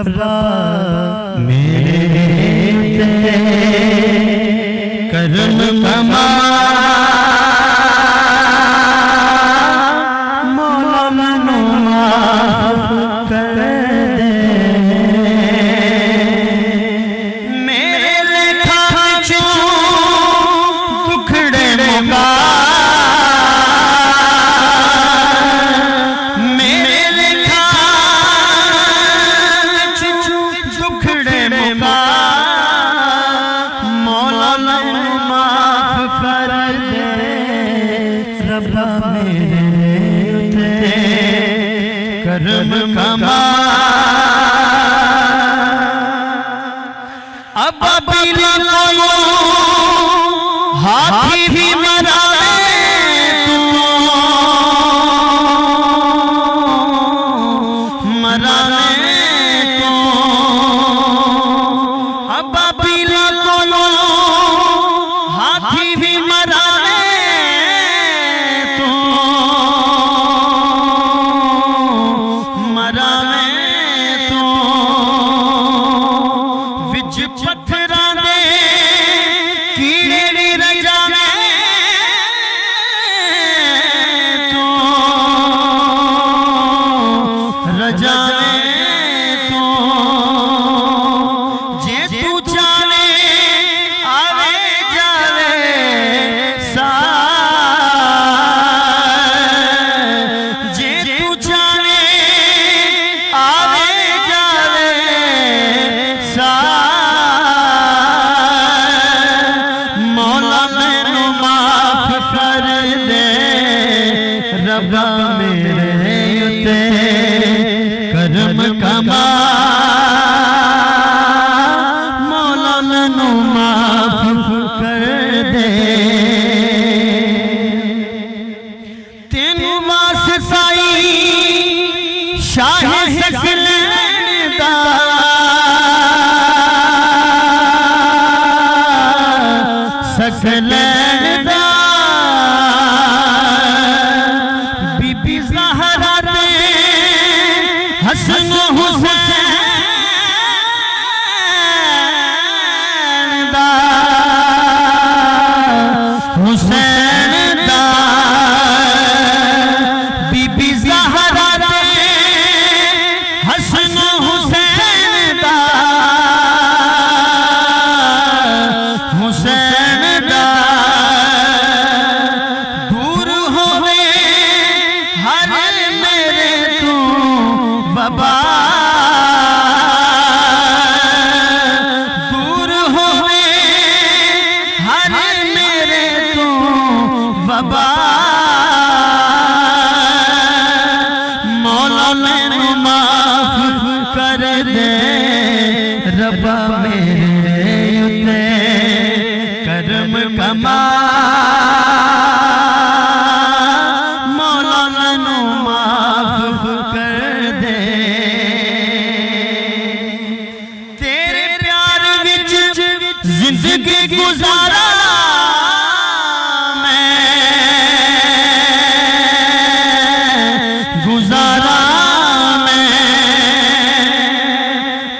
ربا میرے کرم کما مولا منو معاف کر دے میرے لکھا چوں دکھڑے مکا کرم کما اب بیلا کو ہاتھی بھی مراوے تو مراوے تو اب بیلا کو ہاتھی بھی مراوے تو پتھراں دے کیڑی رجاوے تو رجاوے تو جے تو چاہے آوے جاوے جے تو چاہے آوے جاوے ربا میرے اتے کرم کما مولا مینوں معاف کر دے تینوں واسطہ شاہ سکلین دا سکلین دا حسن حسین دا حسین دا بی بی زہرا دے حسن حسین دا حسین دا دور ہوئے ہر میرے تو بابا دور ہوئے ہر میرے تو بابا مولا مینوں معاف کر دے ربا میرے اتے کرم کما مولا مینوں معاف کر دے تیرے پیار وچ زندگی گزارا میں گزارا میں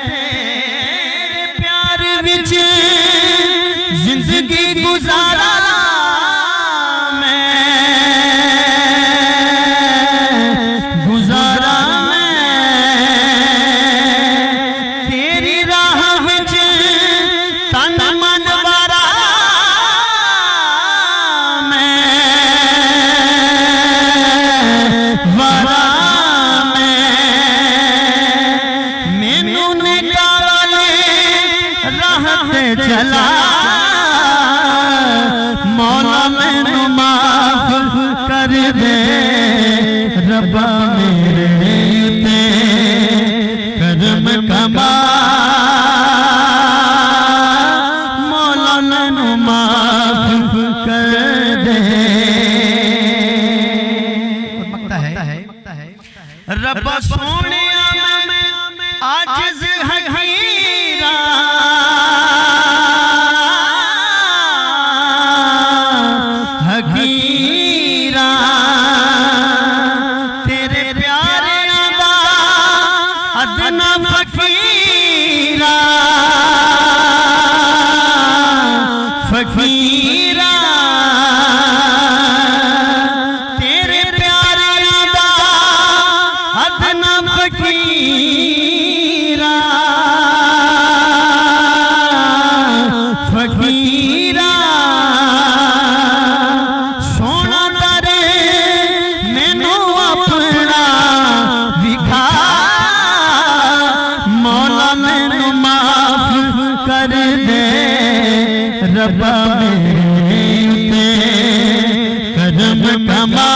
تیرے پیار وچ زندگی گزارا میں گزارا تیری راہ وچ تن من وارا میں وارا مینوں نکال راہ تے چلا مولا مینوں معاف کر دے ربا میرے تے کرم کما مولا مینوں معاف کر دے ربا سونیا میں عاجز حقیرا حقیرا تیرے پیارے دا ادنا فقیر ربا میرے کرم کما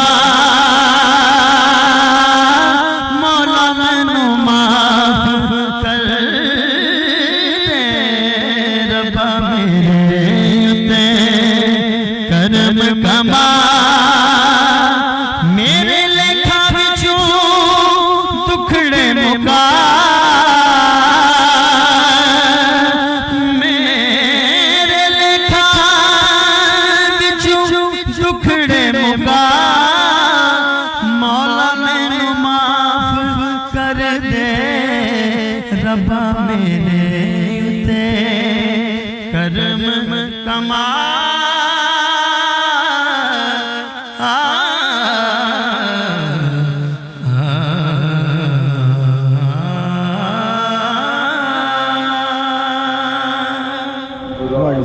مولا مینو معاف کر دے ربا میرے کرم کما میرے لکھا وچوں دکھڑے مکا ربا میرے تے کرم کما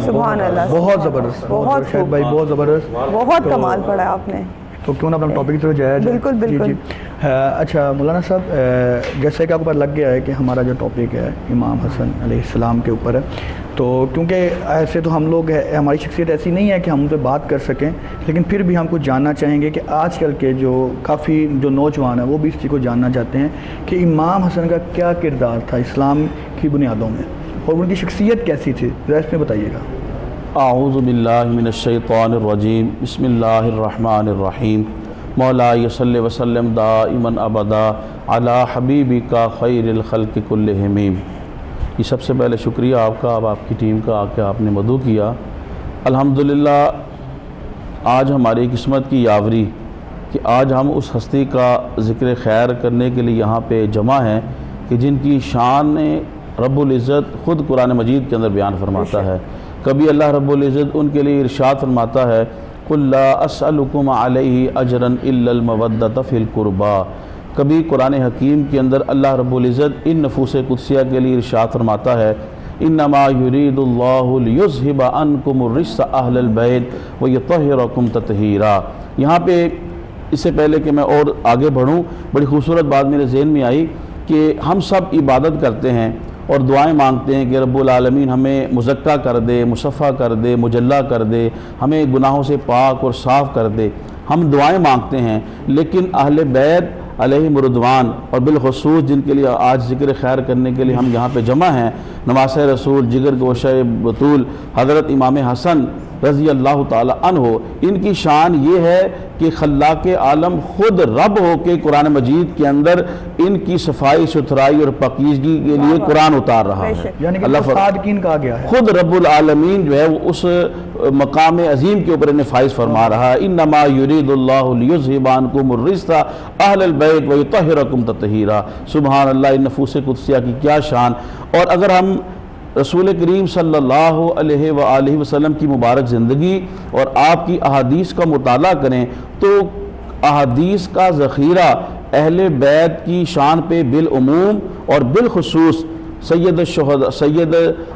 سبحان اللہ، بہت زبردست، بہت شاہد بھائی بہت زبردست، بہت کمال پڑھا آپ نے۔ تو کیوں نہ اپنا ٹاپک کی طرف جایا جائے؟ بالکل بالکل۔ جی اچھا مولانا صاحب، جیسے کہ آپ کو پتہ لگ گیا ہے کہ ہمارا جو ٹاپک ہے امام حسن علیہ السلام کے اوپر ہے، تو کیونکہ ایسے تو ہم لوگ ہماری شخصیت ایسی نہیں ہے کہ ہم ان پہ بات کر سکیں، لیکن پھر بھی ہم کو جاننا چاہیں گے کہ آج کل کے جو کافی جو نوجوان ہیں وہ بھی اس چیز کو جاننا چاہتے ہیں کہ امام حسن کا کیا کردار تھا اسلام کی بنیادوں میں اور ان کی شخصیت کیسی تھی، ذرا اس میں بتائیے گا۔ اعوذ باللہ من الشیطان الرجیم، بسم اللہ الرحمن الرحیم، مولا صلی وسلم دائما ابدا علی حبیبک خیر الخلق کلہم۔ یہ سب سے پہلے شکریہ آپ کا، اب آپ کی ٹیم کا کہ آپ نے مدعو کیا۔ الحمدللہ آج ہماری قسمت کی یاوری کہ آج ہم اس ہستی کا ذکر خیر کرنے کے لیے یہاں پہ جمع ہیں کہ جن کی شان رب العزت خود قرآن مجید کے اندر بیان فرماتا ہے۔ کبھی اللہ رب العزت ان کے لیے ارشاد فرماتا ہے قُلْ لَا أَسْأَلُكُمْ عَلَيْهِ أَجْرًا إِلَّا الْمَوَدَّةَ فِي الْقُرْبَى۔ کبھی قرآن حکیم کے اندر اللہ رب العزت ان نفوس قدسیہ کے لیے ارشاد فرماتا ہے إِنَّمَا يُرِيدُ اللَّهُ لِيُذْهِبَ عَنْكُمُ الرِّجْسَ أَهْلَ الْبَيْتِ وَيُطَهِّرَكُمْ تَطْهِيرًا۔ یہاں پہ اس سے پہلے کہ میں اور آگے بڑھوں، بڑی خوبصورت بات میرے ذہن میں آئی کہ ہم سب عبادت کرتے ہیں اور دعائیں مانگتے ہیں کہ رب العالمین ہمیں مزکہ کر دے، مصفہ کر دے، مجلہ کر دے، ہمیں گناہوں سے پاک اور صاف کر دے۔ ہم دعائیں مانگتے ہیں، لیکن اہل بیت علیہم رضوان اور بالخصوص جن کے لیے آج ذکر خیر کرنے کے لیے ہم یہاں پہ جمع ہیں، نواسہ رسول، جگر گوشہ بطول حضرت امام حسن رضی اللہ تعالی عنہ، ان کی شان یہ ہے کہ خلاق عالم خود رب ہو کے قرآن مجید کے اندر ان کی صفائی ستھرائی اور پاکیزگی کے لیے قرآن اتار رہا ہے۔ یعنی کہ صادقین کہا گیا ہے، خود رب العالمین جو ہے وہ اس مقام عظیم کے اوپر انہیں فائز فرما رہا ہے۔ انما یرید اللہ لیذھب عنکم الرجس اہل البیت ویطہرکم تطہیرا۔ سبحان اللہ، ان نفوس قدسیہ کی کیا شان۔ اور اگر ہم رسول کریم صلی اللہ علیہ وآلہ وسلم کی مبارک زندگی اور آپ کی احادیث کا مطالعہ کریں تو احادیث کا ذخیرہ اہل بیت کی شان پہ بالعموم اور بالخصوص سید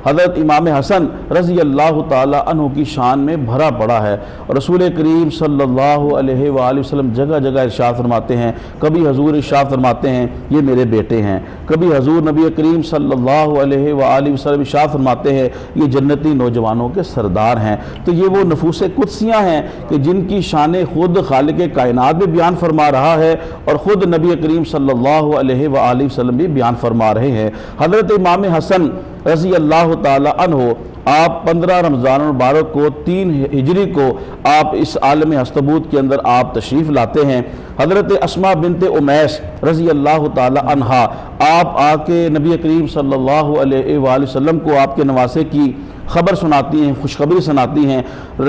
حضرت امام حسن رضی اللہ تعالی عنہ کی شان میں بھرا پڑا ہے۔ اور رسول کریم صلی اللہ علیہ وآلہ وسلم جگہ جگہ ارشاد فرماتے ہیں، کبھی حضور ارشاد فرماتے ہیں یہ میرے بیٹے ہیں، کبھی حضور نبی کریم صلی اللہ علیہ وآلہ وسلم ارشاد فرماتے ہیں یہ جنتی نوجوانوں کے سردار ہیں۔ تو یہ وہ نفوس قدسیاں ہیں کہ جن کی شان خود خالق کائنات بھی بیان فرما رہا ہے اور خود نبی کریم صلی اللہ علیہ وآلہ وسلم بھی بیان فرما رہے ہیں۔ حضرت امام حسن رضی اللہ تعالی عنہ، آپ 15 رمضان المبارک کو 3 ہجری کو آپ اس عالم ہستبوت کے اندر آپ تشریف لاتے ہیں۔ حضرت اسماء بنت امیس رضی اللہ تعالی عنہا، آپ آ کے نبی کریم صلی اللہ علیہ وآلہ وسلم کو آپ کے نواسے کی خبر سناتی ہیں، خوشخبری سناتی ہیں۔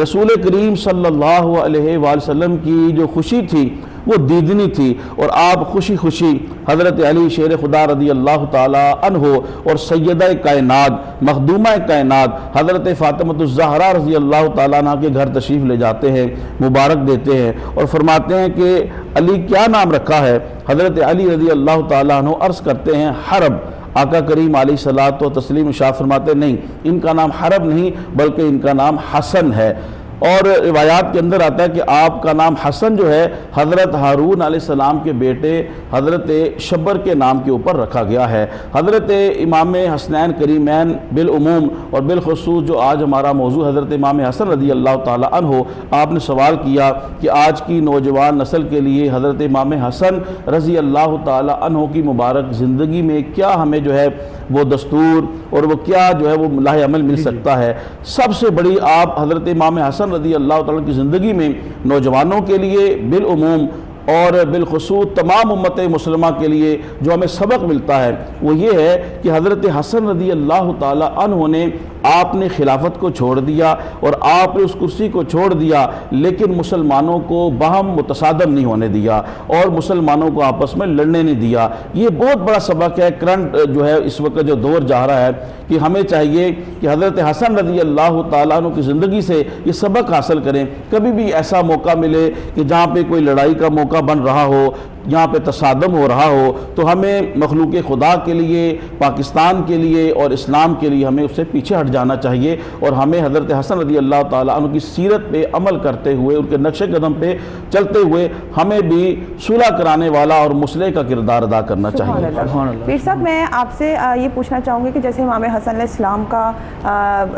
رسول کریم صلی اللہ علیہ وآلہ وسلم کی جو خوشی تھی وہ دیدنی تھی، اور آپ خوشی خوشی حضرت علی شیر خدا رضی اللہ تعالی عنہ اور سیدہ کائنات مخدومہ کائنات حضرت فاطمہ الزہرا رضی اللہ تعالیٰ عنہ کے گھر تشریف لے جاتے ہیں، مبارک دیتے ہیں اور فرماتے ہیں کہ علی کیا نام رکھا ہے؟ حضرت علی رضی اللہ تعالیٰ عنہ عرض کرتے ہیں حرب۔ آقا کریم علیہ الصلوۃ والتسلیم ارشاد فرماتے نہیں، ان کا نام حرب نہیں بلکہ ان کا نام حسن ہے۔ اور روایات کے اندر آتا ہے کہ آپ کا نام حسن جو ہے حضرت ہارون علیہ السلام کے بیٹے حضرت شبر کے نام کے اوپر رکھا گیا ہے۔ حضرت امام حسنین کریمین بالعموم اور بالخصوص جو آج ہمارا موضوع حضرت امام حسن رضی اللہ تعالی عنہ، آپ نے سوال کیا کہ آج کی نوجوان نسل کے لیے حضرت امام حسن رضی اللہ تعالی عنہ کی مبارک زندگی میں کیا ہمیں جو ہے وہ دستور اور وہ کیا جو ہے وہ لاہ عمل مل سکتا ہے۔ سب سے بڑی آپ حضرت امام حسن رضی اللہ تعالیٰ کی زندگی میں نوجوانوں کے لیے بالعموم اور بالخصوص تمام امت مسلمہ کے لیے جو ہمیں سبق ملتا ہے وہ یہ ہے کہ حضرت حسن رضی اللہ تعالی عنہ نے آپ نے خلافت کو چھوڑ دیا اور آپ نے اس کرسی کو چھوڑ دیا، لیکن مسلمانوں کو باہم متصادم نہیں ہونے دیا اور مسلمانوں کو آپس میں لڑنے نہیں دیا۔ یہ بہت بڑا سبق ہے کرنٹ جو ہے اس وقت جو دور جا رہا ہے کہ ہمیں چاہیے کہ حضرت حسن رضی اللہ تعالیٰ عنہ کی زندگی سے یہ سبق حاصل کریں۔ کبھی بھی ایسا موقع ملے کہ جہاں پہ کوئی لڑائی کا موقع بن رہا ہو، یہاں پہ تصادم ہو رہا ہو، تو ہمیں مخلوق خدا کے لیے، پاکستان کے لیے اور اسلام کے لیے ہمیں اس سے پیچھے ہٹ جانا چاہیے اور ہمیں حضرت حسن رضی اللہ تعالیٰ عنہ کی سیرت پہ عمل کرتے ہوئے، ان کے نقش قدم پہ چلتے ہوئے ہمیں بھی صلح کرانے والا اور مصلح کا کردار ادا کرنا چاہیے۔ سبحان اللہ۔ پیر صاحب میں آپ سے یہ پوچھنا چاہوں گی کہ جیسے امام حسن علیہ السلام کا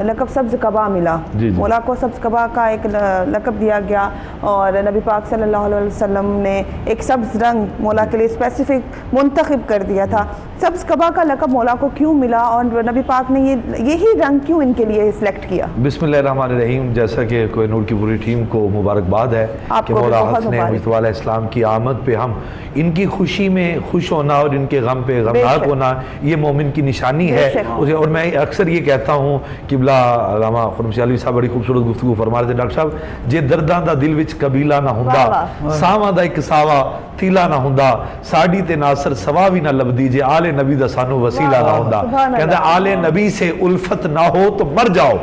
لقب سبز قبا ملا، مولا کو سبز قبا کا ایک لقب دیا گیا اور نبی پاک صلی اللہ علیہ وسلم نے ایک سبز رنگ مولا کے لیے اسپیسیفک منتخب کر دیا تھا۔ سبز قبا کا لقب مولا کو کیوں ملا اور نبی پاک نے یہی رنگ کیوں ان کے لیے سلیکٹ کیا؟ بسم اللہ الرحمن الرحیم۔ جیسا کہ کوہ نور کی پوری ٹیم کو مبارکباد ہے کہ مولا حسن مصطفیٰ علیہ السلام کی آمد پہ ہم ان کی خوشی میں خوش ہونا اور ان کے غم پہ غمناک ہونا یہ مومن کی نشانی ہے۔ اور میں اکثر یہ کہتا ہوں کہ بلا علامہ خرم شاہ صاحب بڑی خوبصورت گفتگو فرما رہے تھے ڈاکٹر صاحب، جے درداں دا دل وچ قبیلہ نہ ہوندا، ساواں دا ایک ساوا تیلا نہ ہوندا، ساڈی تے ناصر سوا بھی نہ لبدی، جے آل نبی دا سانو وسیلہ نہ ہوندا۔ کہندا آل نبی سے الفت نہ ہو تو مر جاؤ،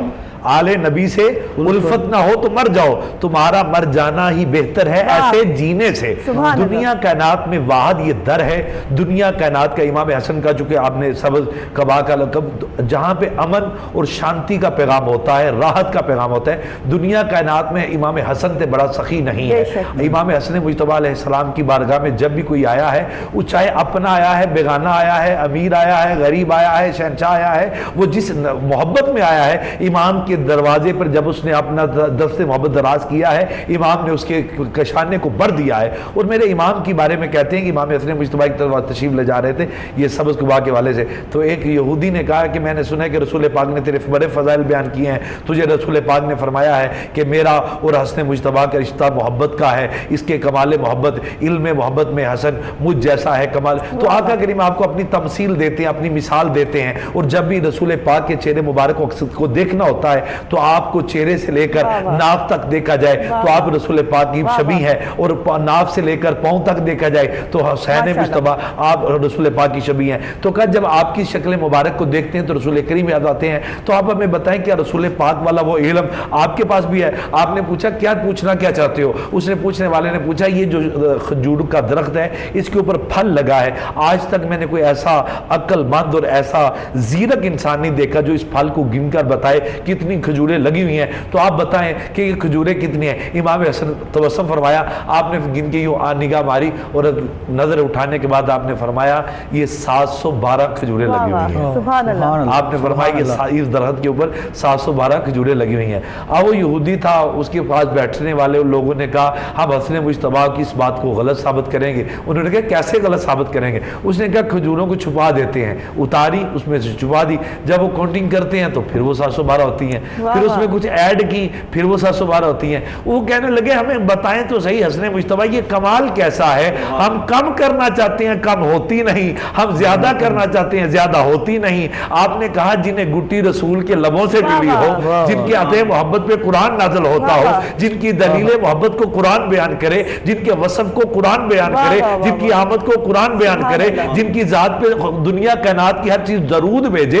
آل نبی سے الفت نہ ہو تو مر جاؤ، تمہارا مر جانا ہی بہتر ہے ایسے جینے سے۔ دنیا کائنات میں واحد یہ در ہے، دنیا کائنات کا امام حسن کا چونکہ آپ نے سبز قبا کا لقب، جہاں پہ امن اور شانتی کا پیغام ہوتا ہے، راحت کا پیغام ہوتا ہے، دنیا کائنات میں امام حسن سے بڑا سخی نہیں ہے۔ امام حسن مجتبیٰ علیہ السلام کی بارگاہ میں جب بھی کوئی آیا ہے، وہ چاہے اپنا آیا ہے، بیگانہ آیا ہے، امیر آیا ہے، غریب آیا ہے، شہنشاہ آیا ہے، وہ جس محبت میں آیا ہے، امام کے دروازے پر جب اس نے اپنا دست محبت دراز کیا ہے، امام نے اس کے کشانے کو بھر دیا ہے۔ اور میرے امام کے بارے میں کہتے ہیں کہ امام حسن مجتبیٰ کی طرف تشریف لے جا رہے تھے یہ سبز قبا کے والے سے، تو ایک یہودی نے کہا کہ میں نے سنا ہے کہ رسول پاک نے تیرے بڑے فضائل بیان کیے ہیں، تجھے رسول پاک نے فرمایا ہے کہ میرا اور حسن مجتبیٰ کا رشتہ محبت کا ہے، اس کے کمال محبت، علم محبت میں حسن مجھ جیسا ہے کمال۔ تو آقا کریم آپ کو اپنی تمثیل دیتے ہیں، اپنی مثال دیتے ہیں، اور جب بھی رسول پاک کے چہرے مبارک کو دیکھنا ہوتا ہے تو آپ کو چہرے سے لے کر ناف تک دیکھا جائے تو آپ رسول پاک کی شبیہ ہے، اور ناف سے لے کر پاؤں تک دیکھا جائے تو حسین مجتبیٰ آپ رسول پاک کی شبیہ ہیں۔ تو کہا جب آپ کی شکل مبارک کو دیکھتے ہیں تو رسول کریم یاد آتے ہیں، تو آپ ہمیں بتائیں کیا رسول پاک والا وہ علم آپ کے پاس بھی ہے؟ آپ نے پوچھا کیا پوچھنا کیا چاہتے ہو؟ اس نے پوچھنے والے نے پوچھا یہ جو کھجور کا درخت ہے اس کے اوپر پھل لگا ہے، آج تک میں نے کوئی ایسا عقل مند اور ایسا زیرک انسان نہیں دیکھا جو اس پھل کو گن کر بتائے کتنی کھجوریں لگی ہوئی ہیں، تو آپ بتائیں کہ یہ کھجوریں کتنی ہیں؟ امام حسن توسم فرمایا، آپ نے گن کے یوں نگاہ ماری اور نظر اٹھانے کے بعد آپ نے فرمایا یہ 712 کھجوریں لگی ہوئی ہیں۔ سبحان اللہ۔ آپ نے فرمایا کہ اس درخت کے اوپر 712 کھجوریں لگی ہوئی ہیں۔ اب وہ یہودی تھا، اس کے پاس بیٹھنے والے لوگوں نے کہا ہم حسن مجتبیٰ کی اس بات کو غلط ثابت کریں گے۔ انہوں نے کہا کیسے غلط ثابت کریں گے؟ اس نے کہا کھجوروں کو چھپا دیتے ہیں، اتاری اس میں سے چھپا دی، جب وہ کاؤنٹنگ کرتے ہیں تو پھر وہ 712 ہوتی ہیں، پھر اس میں کچھ ایڈ کی پھر وہ 712 ہوتی ہیں۔ وہ کہنے لگے ہمیں بتائیں تو صحیح حسن مجتبیٰ یہ کمال کیسا ہے؟ ہم کم کرنا چاہتے ہیں کم ہوتی نہیں، ہم زیادہ کرنا چاہتے ہیں زیادہ ہوتی نہیں۔ آپ نے کہا جنہیں گٹی رسول کے لبوں سے ملی ہو، جن کے عطے محبت پہ قرآن نازل ہوتا ہو، جن کی دلیل محبت کو قرآن بیان کرے، جن کے وصف کو قرآن بیان کرے، جن کی آمد کو قرآن بیان کرے، جن کی ذات پہ دنیا کائنات کی ہر چیز درود بھیجے،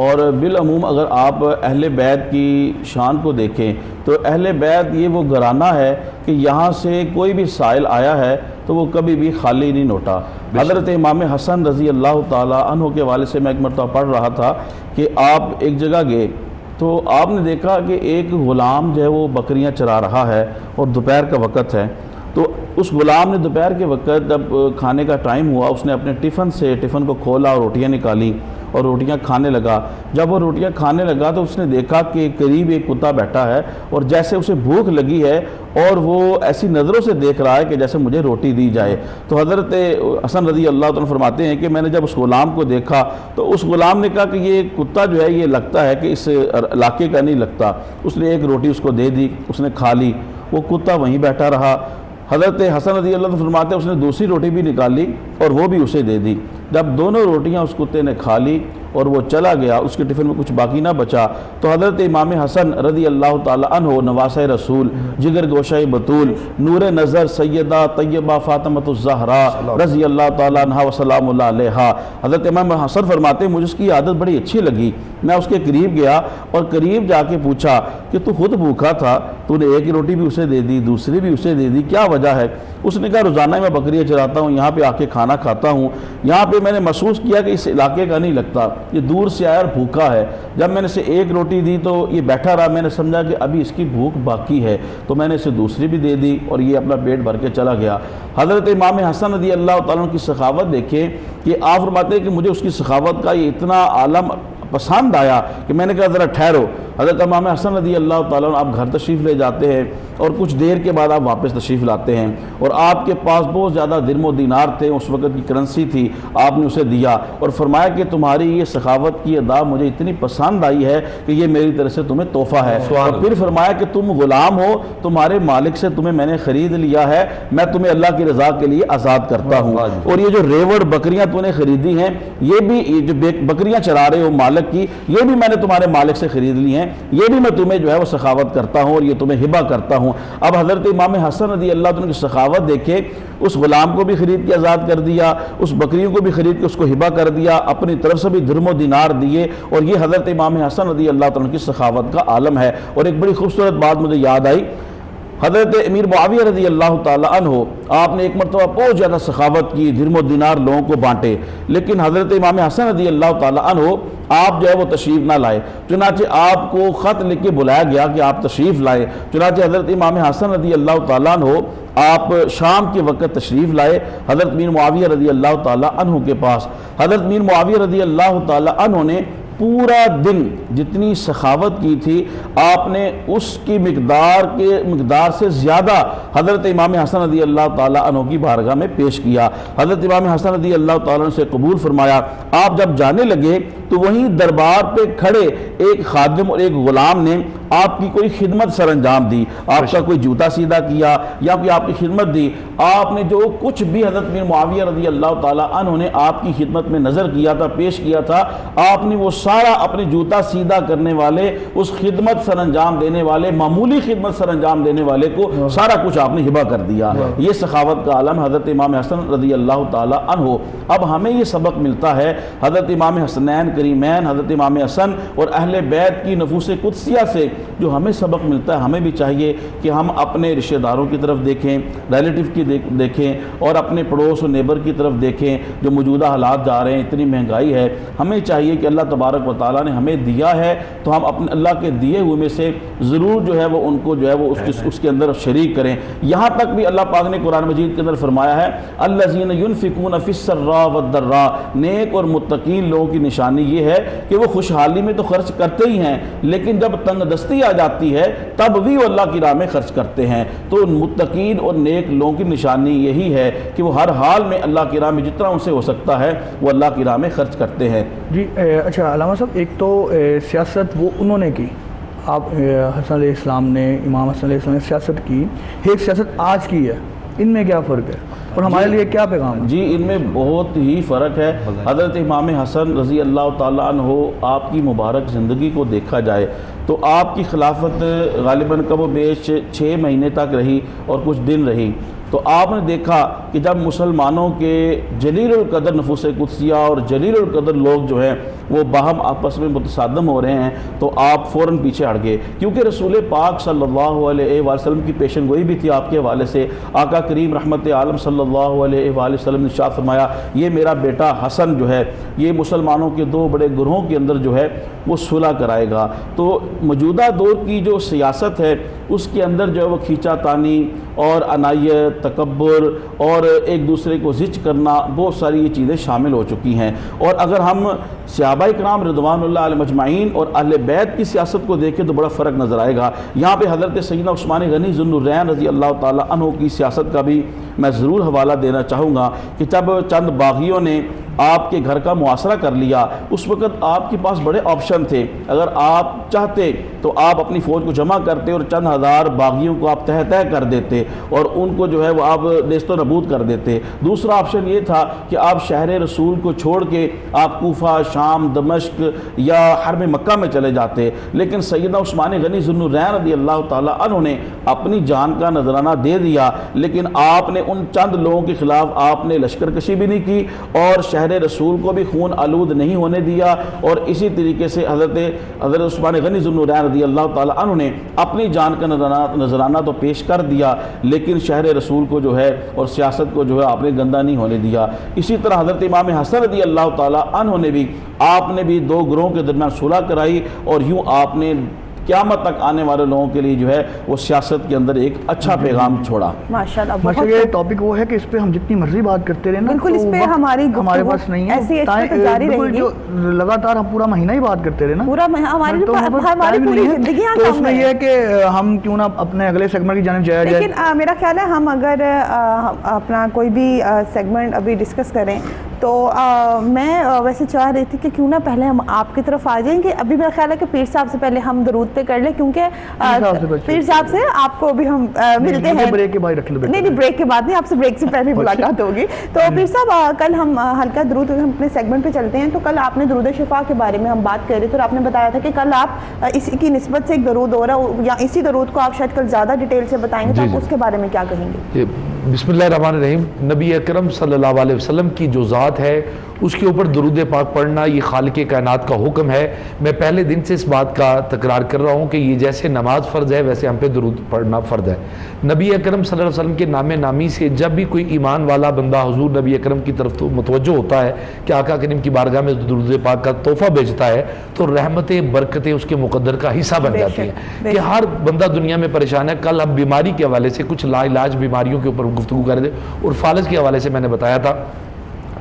اور بالعموم اگر آپ اہل بیت کی شان کو دیکھیں تو اہل بیت یہ وہ گھرانہ ہے کہ یہاں سے کوئی بھی سائل آیا ہے تو وہ کبھی بھی خالی نہیں لوٹا۔ حضرت امام حسن رضی اللہ تعالیٰ عنہ کے والد سے میں ایک مرتبہ پڑھ رہا تھا کہ آپ ایک جگہ گئے تو آپ نے دیکھا کہ ایک غلام جو ہے وہ بکریاں چرا رہا ہے اور دوپہر کا وقت ہے، تو اس غلام نے دوپہر کے وقت جب کھانے کا ٹائم ہوا اس نے اپنے ٹفن کو کھولا اور روٹیاں نکالی اور روٹیاں کھانے لگا۔ جب وہ روٹیاں کھانے لگا تو اس نے دیکھا کہ قریب ایک کتا بیٹھا ہے اور جیسے اسے بھوک لگی ہے اور وہ ایسی نظروں سے دیکھ رہا ہے کہ جیسے مجھے روٹی دی جائے۔ تو حضرت حسن رضی اللہ عنہ فرماتے ہیں کہ میں نے جب اس غلام کو دیکھا تو اس غلام نے کہا کہ یہ کتا جو ہے یہ لگتا ہے کہ اس علاقے کا نہیں لگتا۔ اس نے ایک روٹی اس کو دے دی، اس نے کھا لی، وہ کتا وہیں بیٹھا رہا۔ حضرت حسن رضی اللہ عنہ فرماتے ہیں اس نے دوسری روٹی بھی نکالی اور وہ بھی اسے دے دی۔ جب دونوں روٹیاں اس کتے نے کھا لی اور وہ چلا گیا، اس کے ٹفن میں کچھ باقی نہ بچا، تو حضرت امام حسن رضی اللہ تعالی عنہ نواسہ رسول، جگر گوشہ بطول، نور نظر سیدہ طیبہ فاطمۃ الزہراء رضی اللہ تعالی عنہ وسلام اللہ علیہا، حضرت امام حسن فرماتے ہیں مجھے اس کی عادت بڑی اچھی لگی، میں اس کے قریب گیا اور قریب جا کے پوچھا کہ تو خود بھوکا تھا، تو نے ایک روٹی بھی اسے دے دی، دوسری بھی اسے دے دی، کیا وجہ ہے؟ اس نے کہا روزانہ میں بکریاں چراتا ہوں، یہاں پہ آ کے کھانا کھاتا ہوں، یہاں پہ میں نے محسوس کیا کہ اس علاقے کا نہیں لگتا، یہ دور سے آیا اور بھوکا ہے۔ جب میں نے اسے ایک روٹی دی تو یہ بیٹھا رہا، میں نے سمجھا کہ ابھی اس کی بھوک باقی ہے، تو میں نے اسے دوسری بھی دے دی اور یہ اپنا پیٹ بھر کے چلا گیا۔ حضرت امام حسن رضی اللہ تعالیٰ عنہ کی سخاوت دیکھیں کہ آپ فرماتے ہیں کہ مجھے اس کی سخاوت کا یہ اتنا عالم پسند آیا کہ میں نے کہا ذرا ٹھہرو۔ حضرت امام حسن رضی اللہ تعالیٰ عنہ آپ گھر تشریف لے جاتے ہیں اور کچھ دیر کے بعد آپ واپس تشریف لاتے ہیں اور آپ کے پاس بہت زیادہ درم و دینار تھے، اس وقت کی کرنسی تھی، آپ نے اسے دیا اور فرمایا کہ تمہاری یہ سخاوت کی ادا مجھے اتنی پسند آئی ہے کہ یہ میری طرف سے تمہیں تحفہ ہے، اور پھر فرمایا کہ تم غلام ہو، تمہارے مالک سے تمہیں میں نے خرید لیا ہے، میں تمہیں اللہ کی رضا کے لیے آزاد کرتا ہوں، اور یہ جو ریوڑ بکریاں تو نے خریدی ہیں، یہ بھی جو بکریاں چرا رہے ہو مالک کی، یہ بھی میں نے تمہارے مالک سے خرید لی ہیں، یہ بھی میں تمہیں جو ہے وہ سخاوت کرتا ہوں اور یہ تمہیں ہبہ کرتا ہوں۔ اب حضرت امام حسن رضی اللہ عنہ کی سخاوت دیکھے، اس غلام کو بھی خرید کے آزاد کر دیا، اس بکریوں کو بھی خرید کے اس کو ہبہ کر دیا، اپنی طرف سے بھی درم و دینار دیے، اور یہ حضرت امام حسن رضی اللہ عنہ کی سخاوت کا عالم ہے۔ اور ایک بڑی خوبصورت بات مجھے یاد آئی، حضرت امیر معاویہ رضی اللہ تعالی عنہ آپ نے ایک مرتبہ بہت زیادہ سخاوت کی، درم و دینار لوگوں کو بانٹے، لیکن حضرت امام حسن رضی اللہ تعالی عنہ آپ جو ہے وہ تشریف نہ لائے، چنانچہ آپ کو خط لکھ کے بلایا گیا کہ آپ تشریف لائے، چنانچہ حضرت امام حسن رضی اللہ تعالیٰ عنہ آپ شام کے وقت تشریف لائے حضرت امیر معاویہ رضی اللہ تعالیٰ عنہ کے پاس۔ حضرت امیر معاویہ رضی اللہ تعالیٰ عنہ نے پورا دن جتنی سخاوت کی تھی آپ نے اس کی مقدار سے زیادہ حضرت امام حسن رضی اللہ تعالیٰ عنہ کی بارگاہ میں پیش کیا۔ حضرت امام حسن رضی اللہ تعالیٰ عنہ سے قبول فرمایا۔ آپ جب جانے لگے تو وہیں دربار پہ کھڑے ایک خادم اور ایک غلام نے آپ کی کوئی خدمت سر انجام دی، آپ کا کوئی جوتا سیدھا کیا یا کوئی آپ کی خدمت دی، آپ نے جو کچھ بھی حضرت امیر معاویہ رضی اللہ تعالیٰ عنہ نے آپ کی خدمت میں نظر کیا تھا، پیش کیا تھا، آپ نے وہ سارا اپنے جوتا سیدھا کرنے والے، اس خدمت سر انجام دینے والے، معمولی خدمت سر انجام دینے والے کو سارا کچھ آپ نے ہبہ کر دیا۔ یہ سخاوت کا عالم حضرت امام حسن رضی اللہ تعالیٰ عنہ۔ اب ہمیں یہ سبق ملتا ہے حضرت امام حسنین کریمین، حضرت امام حسن اور اہل بیت کی نفوس قدسیہ سے جو ہمیں سبق ملتا ہے، ہمیں بھی چاہیے کہ ہم اپنے رشتہ داروں کی طرف دیکھیں، ریلیٹیو کی دیکھیں، اور اپنے پڑوس و نیبر کی طرف دیکھیں۔ جو موجودہ حالات جا رہے ہیں، اتنی مہنگائی ہے، ہمیں چاہیے کہ اللہ تبارک و تعالیٰ نے ہمیں دیا ہے تو ہم اپنے اللہ کے دیے ہوئے میں سے ضرور جو ہے وہ ان کو جو ہے وہ اس کے اندر شریک کریں۔ یہاں تک بھی اللہ پاک نے قرآن مجید کے اندر فرمایا ہے الذین ینفقون فی السراء والضراء، نیک اور متقین لوگوں کی نشانی یہ ہے کہ وہ خوشحالی میں تو خرچ کرتے ہی ہیں، لیکن جب تنگ دستی آ جاتی ہے تب بھی وہ اللہ کی راہ میں خرچ کرتے ہیں۔ تو متقین اور نیک لوگوں کی نشانی یہی ہے کہ وہ ہر حال میں اللہ کی راہ میں جتنا ان سے ہو سکتا ہے وہ اللہ کی راہ میں خرچ کرتے ہیں۔ جی اچھا علامہ صاحب، ایک تو سیاست وہ انہوں نے کی، آپ حسن علیہ السلام نے، امام حسن علیہ السلام نے سیاست کی، ایک سیاست آج کی ہے، ان میں کیا فرق ہے اور ہمارے لیے کیا پیغام ہے؟ جی ان میں بہت ہی فرق ہے۔ حضرت امام حسن رضی اللہ تعالیٰ عنہ آپ کی مبارک زندگی کو دیکھا جائے تو آپ کی خلافت غالباً کم و بیش 6 مہینے تک رہی اور کچھ دن رہی. تو آپ نے دیکھا کہ جب مسلمانوں کے جلیل القدر نفوس قدسیہ اور جلیل القدر لوگ جو ہیں وہ باہم آپس میں متصادم ہو رہے ہیں تو آپ فوراً پیچھے ہٹ گئے، کیونکہ رسول پاک صلی اللہ علیہ وسلم کی پیشن گوئی بھی تھی آپ کے حوالے سے. آقا کریم رحمت عالم صلی اللہ علیہ وسلم نے ارشاد فرمایا یہ میرا بیٹا حسن جو ہے یہ مسلمانوں کے 2 بڑے گروہوں کے اندر جو ہے وہ صلح کرائے گا. تو موجودہ دور کی جو سیاست ہے اس کے اندر جو ہے وہ کھینچا تانی اور عنایت، تکبر اور ایک دوسرے کو زچ کرنا، بہت ساری یہ چیزیں شامل ہو چکی ہیں. اور اگر ہم صحابہ کرام رضوان اللہ علیہ مجمعین اور اہل بیت کی سیاست کو دیکھیں تو بڑا فرق نظر آئے گا. یہاں پہ حضرت سیدنا عثمان غنی ذو النورین رضی اللہ تعالیٰ عنہ کی سیاست کا بھی میں ضرور حوالہ دینا چاہوں گا کہ جب چند باغیوں نے آپ کے گھر کا محاصرہ کر لیا اس وقت آپ کے پاس بڑے آپشن تھے. اگر آپ چاہتے تو آپ اپنی فوج کو جمع کرتے اور چند ہزار باغیوں کو آپ تہہ تہہ کر دیتے اور ان کو جو ہے وہ آپ نیست و نبود کر دیتے. دوسرا آپشن یہ تھا کہ آپ شہر رسول کو چھوڑ کے آپ کوفہ، شام، دمشق یا حرم مکہ میں چلے جاتے. لیکن سیدنا عثمان غنی ذو النورین رضی اللہ تعالیٰ عنہ نے اپنی جان کا نذرانہ دے دیا، لیکن آپ نے ان چند لوگوں کے خلاف آپ نے لشکر کشی بھی نہیں کی اور شہر رسول کو بھی خون آلود نہیں ہونے دیا. اور اسی طریقے سے حضرت عثمان غنی ذو النورین رضی اللہ تعالیٰ عنہ نے اپنی جان کا نذرانہ تو پیش کر دیا لیکن شہر رسول کو جو ہے اور سیاست کو جو ہے آپ نے گندہ نہیں ہونے دیا. اسی طرح حضرت امام حسن رضی اللہ تعالیٰ عنہ نے بھی آپ نے بھی 2 گروہوں کے درمیان صلح کرائی اور یوں آپ نے قیامت تک آنے والے لوگوں کے لیے جو ہے وہ سیاست کے اندر ایک اچھا پیغام چھوڑا. ماشاءاللہ یہ ٹاپک وہ ہے کہ اس پہ ہم جتنی مرضی بات کرتے رہے نا بالکل اس پہ ہمارے پاس نہیں ہے، بالکل جو لگاتار ہم پورا مہینہ ہی بات کرتے رہے نا پورا ہماری پوری زندگی. تو اس میں یہ ہے کہ ہم کیوں نہ اپنے اگلے سیگمنٹ کی جانب جایا جائے. لیکن میرا خیال ہے ہم اگر اپنا کوئی بھی سیگمنٹ ابھی ڈسکس کریں تو میں ویسے چاہ رہی تھی کہ کیوں نہ پہلے ہم آپ کی طرف آ جائیں. کہ ابھی میرا خیال ہے کہ پیر صاحب سے پہلے ہم درود پہ کر لیں کیونکہ پیر صاحب سے آپ کو بھی ہم ملتے ہیں. بریک کے بعد رکھ لیں. نہیں بریک کے بعد نہیں، آپ سے بریک سے پہلے ملاقات ہوگی. تو پیر صاحب کل ہم ہلکا درود ہم اپنے سیگمنٹ پہ چلتے ہیں. تو کل آپ نے درود شفا کے بارے میں ہم بات کر رہے تھے اور آپ نے بتایا تھا کہ کل آپ اسی کی نسبت سے ایک درود ہو رہا یا اسی درود کو آپ شاید کل زیادہ ڈیٹیل سے بتائیں گے تو آپ اس کے بارے میں کیا کہیں گے؟ بسم اللہ الرحمن الرحیم. نبی اکرم صلی اللہ علیہ وسلم کی جو ذات ہے اس کے اوپر درود پاک پڑھنا یہ خالق کائنات کا حکم ہے. میں پہلے دن سے اس بات کا تکرار کر رہا ہوں کہ یہ جیسے نماز فرض ہے ویسے ہم پہ درود پڑھنا فرض ہے. نبی اکرم صلی اللہ علیہ وسلم کے نام نامی سے جب بھی کوئی ایمان والا بندہ حضور نبی اکرم کی طرف متوجہ ہوتا ہے کہ آقا کریم کی بارگاہ میں درود پاک کا تحفہ بھیجتا ہے تو رحمتیں برکتیں اس کے مقدر کا حصہ بن جاتی ہیں. کہ ہر بندہ دنیا میں پریشان ہے. کل ہم بیماری کے حوالے سے کچھ لا علاج بیماریوں کے اوپر گفتگو کر رہے تھے اور فالج کے حوالے سے میں نے بتایا تھا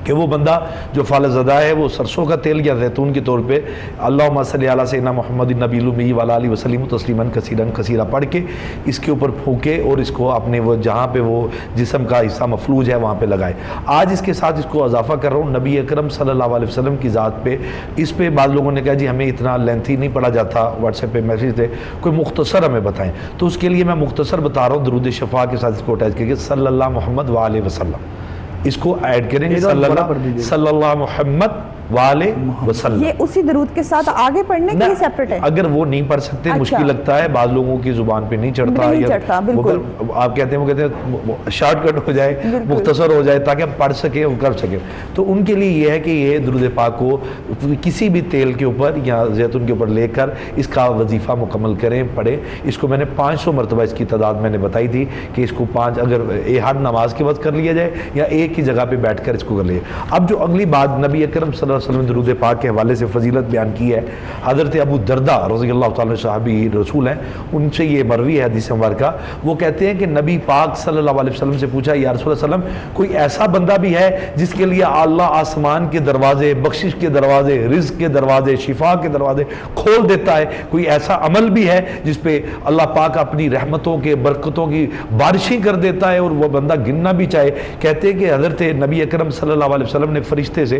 کہ وہ بندہ جو فالج زدہ ہے وہ سرسوں کا تیل یا زیتون کے طور پہ اللہم صلی علی سیدنا محمد النبی الامی وعلی آلہ وسلم تسلیما کثیرا پڑھ کے اس کے اوپر پھونکے اور اس کو اپنے وہ جہاں پہ وہ جسم کا حصہ مفلوج ہے وہاں پہ لگائے. آج اس کے ساتھ اس کو اضافہ کر رہا ہوں نبی اکرم صلی اللہ علیہ وسلم کی ذات پہ. اس پہ بعض لوگوں نے کہا جی ہمیں اتنا لینتھی نہیں پڑھا جاتا، واٹس ایپ پہ میسیج تھے، کوئی مختصر ہمیں بتائیں. تو اس کے لیے میں مختصر بتا رہا ہوں درود شفا کے ساتھ اس کو اٹیچ کر کے صلی اللہ محمد وآلہ وسلم اس کو ایڈ کریں گے. صلی اللہ محمد والے وسلم. یہ اسی درود کے ساتھ آگے پڑھنے کے لیے سیپریٹ ہے. اگر وہ نہیں پڑھ سکتے مشکل لگتا ہے، بعض لوگوں کی زبان پہ نہیں چڑھتا، بالکل آپ کہتے ہیں وہ کہتے ہیں شارٹ کٹ ہو جائے، مختصر ہو جائے تاکہ ہم پڑھ سکیں اور کر سکیں. تو ان کے لیے یہ ہے کہ یہ درود پاک کو کسی بھی تیل کے اوپر یا زیتون کے اوپر لے کر اس کا وظیفہ مکمل کریں، پڑھیں. اس کو میں نے 500 مرتبہ اس کی تعداد میں نے بتائی تھی کہ اس کو 5 اگر ہر نماز کے وقت کر لیا جائے یا ایک ہی جگہ پہ بیٹھ کر اس کو کر لیا. اب جو اگلی بات نبی اکرم صلی اللہ علیہ وسلم درود پاک کے حوالے سے فضیلت بیان کی ہے، حضرت ابو دردہ رضی اللہ تعالیٰ صحابی رسول ہیں، ان سے یہ مروی ہے حدیث مبارکہ. وہ کہتے ہیں کہ نبی پاک صلی اللہ علیہ وسلم سے پوچھا یا رسول اللہ علیہ وسلم کوئی ایسا بندہ بھی ہے جس کے لیے اللہ آسمان کے دروازے، بخشش کے دروازے، رزق کے دروازے، شفا کے دروازے کھول دیتا ہے؟ کوئی ایسا عمل بھی ہے جس پہ اللہ پاک اپنی رحمتوں کے برکتوں کی بارشیں کر دیتا ہے اور وہ بندہ گننا بھی چاہے؟ کہتے ہیں کہ حضرت نبی اکرم صلی اللہ علیہ وسلم نے فرشتے سے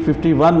51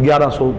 1100